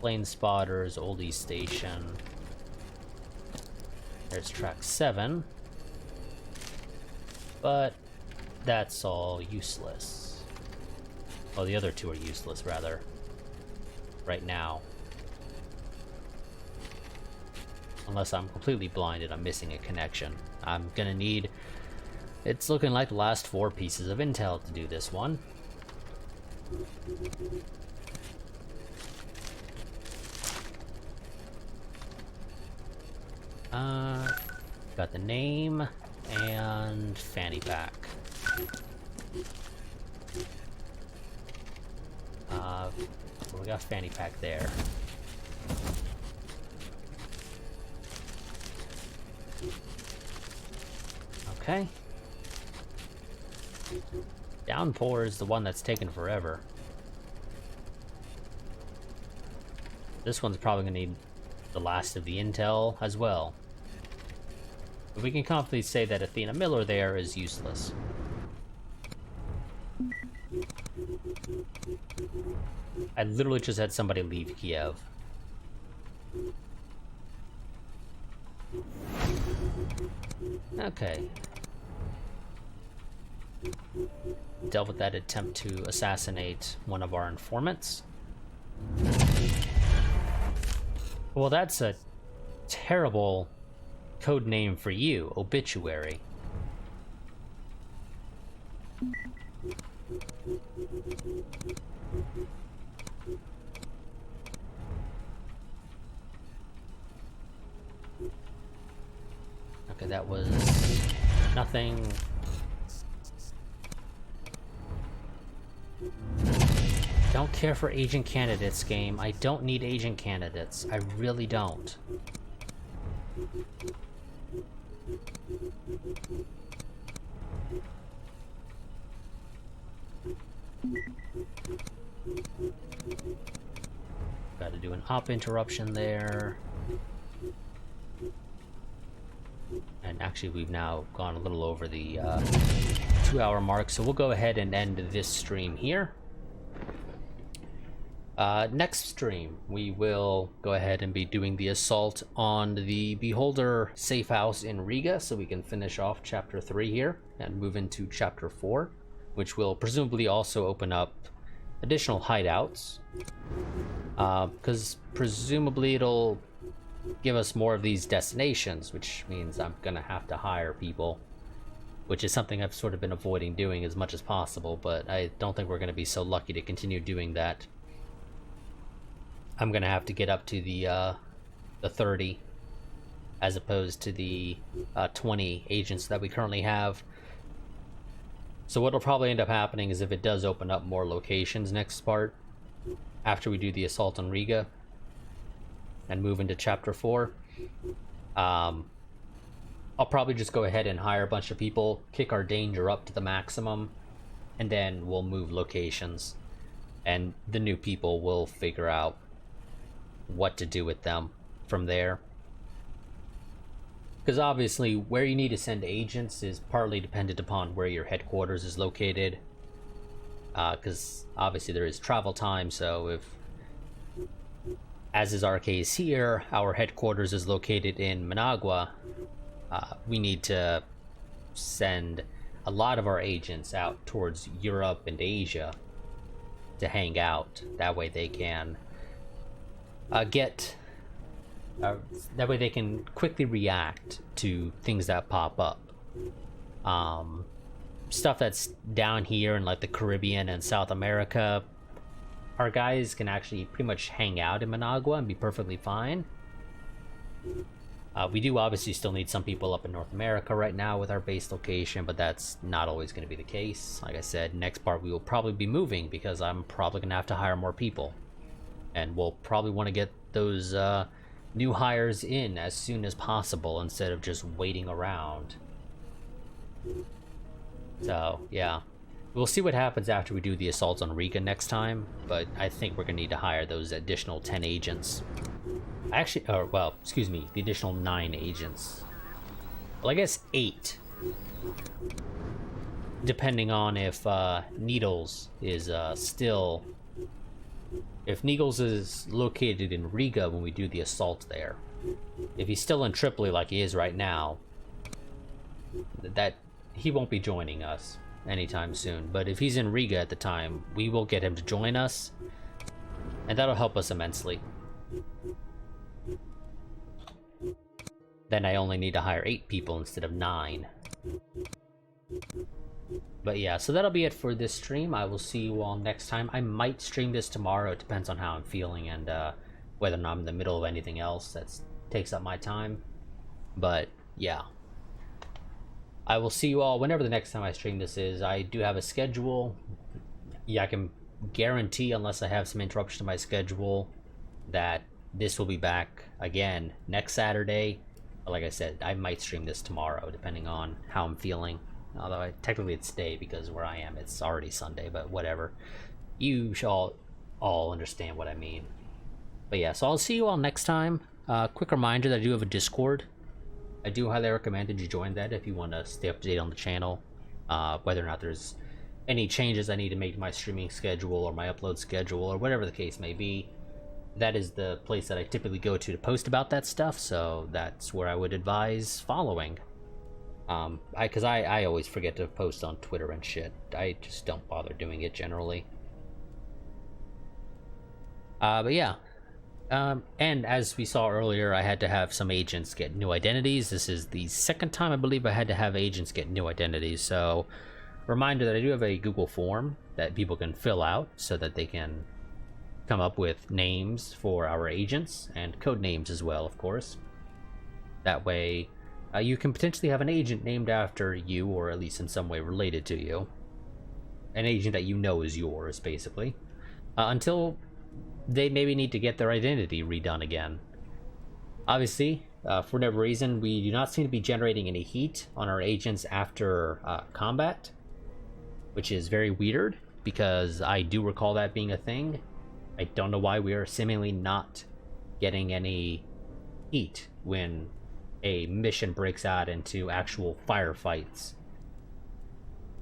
Plane Spotters, Oldie Station. There's track 7. But that's all useless. Oh, the other 2 are useless, rather. Right now. Unless I'm completely blind and I'm missing a connection. I'm gonna need... It's looking like the last 4 pieces of intel to do this one. Got the name and fanny pack. We got fanny pack there. Okay. Downpour is the one that's taken forever. This one's probably gonna need the last of the intel as well. But we can confidently say that Athena Miller there is useless. I literally just had somebody leave Kiev. Okay. Dealt with that attempt to assassinate one of our informants. Well, that's a terrible code name for you, Obituary. Okay, that was nothing. Don't care for agent candidates, game. I don't need agent candidates. I really don't. Got to do an op interruption there. And actually, we've now gone a little over the 2-hour mark, so we'll go ahead and end this stream here. Next stream, we will go ahead and be doing the assault on the Beholder safe house in Riga, so we can finish off Chapter 3 here and move into Chapter 4, which will presumably also open up additional hideouts, because presumably it'll give us more of these destinations, which means I'm gonna have to hire people, which is something I've sort of been avoiding doing as much as possible, but I don't think we're gonna be so lucky to continue doing that. I'm gonna have to get up to the 30 as opposed to the 20 agents that we currently have. So what'll probably end up happening is if it does open up more locations next part, after we do the assault on Riga and move into Chapter 4, I'll probably just go ahead and hire a bunch of people, kick our danger up to the maximum, and then we'll move locations. And the new people will figure out what to do with them from there. Because obviously, where you need to send agents is partly dependent upon where your headquarters is located. Because obviously there is travel time, so if, as is our case here, our headquarters is located in Managua, we need to send a lot of our agents out towards Europe and Asia to hang out. That way they can that way they can quickly react to things that pop up. Stuff that's down here in like the Caribbean and South America, our guys can actually pretty much hang out in Managua and be perfectly fine. We do obviously still need some people up in North America right now with our base location, but that's not always going to be the case. Like I said, next part we will probably be moving because I'm probably going to have to hire more people. And we'll probably want to get those new hires in as soon as possible instead of just waiting around. So, yeah. We'll see what happens after we do the assault on Riga next time, but I think we're going to need to hire those additional 10 agents. Actually, well, excuse me, the additional 9 agents. Well, I guess 8. Depending on if Needles is still... If Needles is located in Riga when we do the assault there. If he's still in Tripoli like he is right now, that he won't be joining us anytime soon. But if he's in Riga at the time, we will get him to join us, and that'll help us immensely. Then I only need to hire 8 people instead of 9. But yeah, so that'll be it for this stream. I will see you all next time. I might stream this tomorrow. It depends on how I'm feeling and whether or not I'm in the middle of anything else that takes up my time. But yeah, I will see you all whenever the next time I stream this is. I do have a schedule. Yeah, I can guarantee, unless I have some interruption to my schedule, that this will be back again next Saturday. But like I said, I might stream this tomorrow depending on how I'm feeling. Although technically it's today because where I am it's already Sunday, but whatever. You shall all understand what I mean. But yeah, so I'll see you all next time. Quick reminder that I do have a Discord. I do highly recommend that you join that if you want to stay up to date on the channel. Whether or not there's any changes I need to make to my streaming schedule or my upload schedule or whatever the case may be. That is the place that I typically go to post about that stuff, so that's where I would advise following. Because I always forget to post on Twitter and shit. I just don't bother doing it generally. But yeah. And as we saw earlier, I had to have some agents get new identities. This is the second time I believe I had to have agents get new identities. So, reminder that I do have a Google form that people can fill out so that they can come up with names for our agents and code names as well, of course. That way, you can potentially have an agent named after you, or at least in some way related to you. An agent that you know is yours, basically. Until they maybe need to get their identity redone again. Obviously, For whatever reason, we do not seem to be generating any heat on our agents after combat, which is very weird because I do recall that being a thing. I don't know why we are seemingly not getting any heat when a mission breaks out into actual firefights.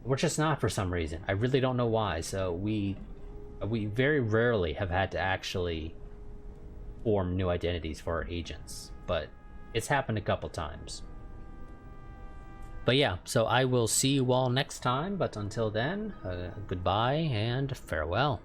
We're just not for some reason. I really don't know why. So we very rarely have had to actually form new identities for our agents, but it's happened a couple times. But yeah, so I will see you all next time, but until then, goodbye and farewell.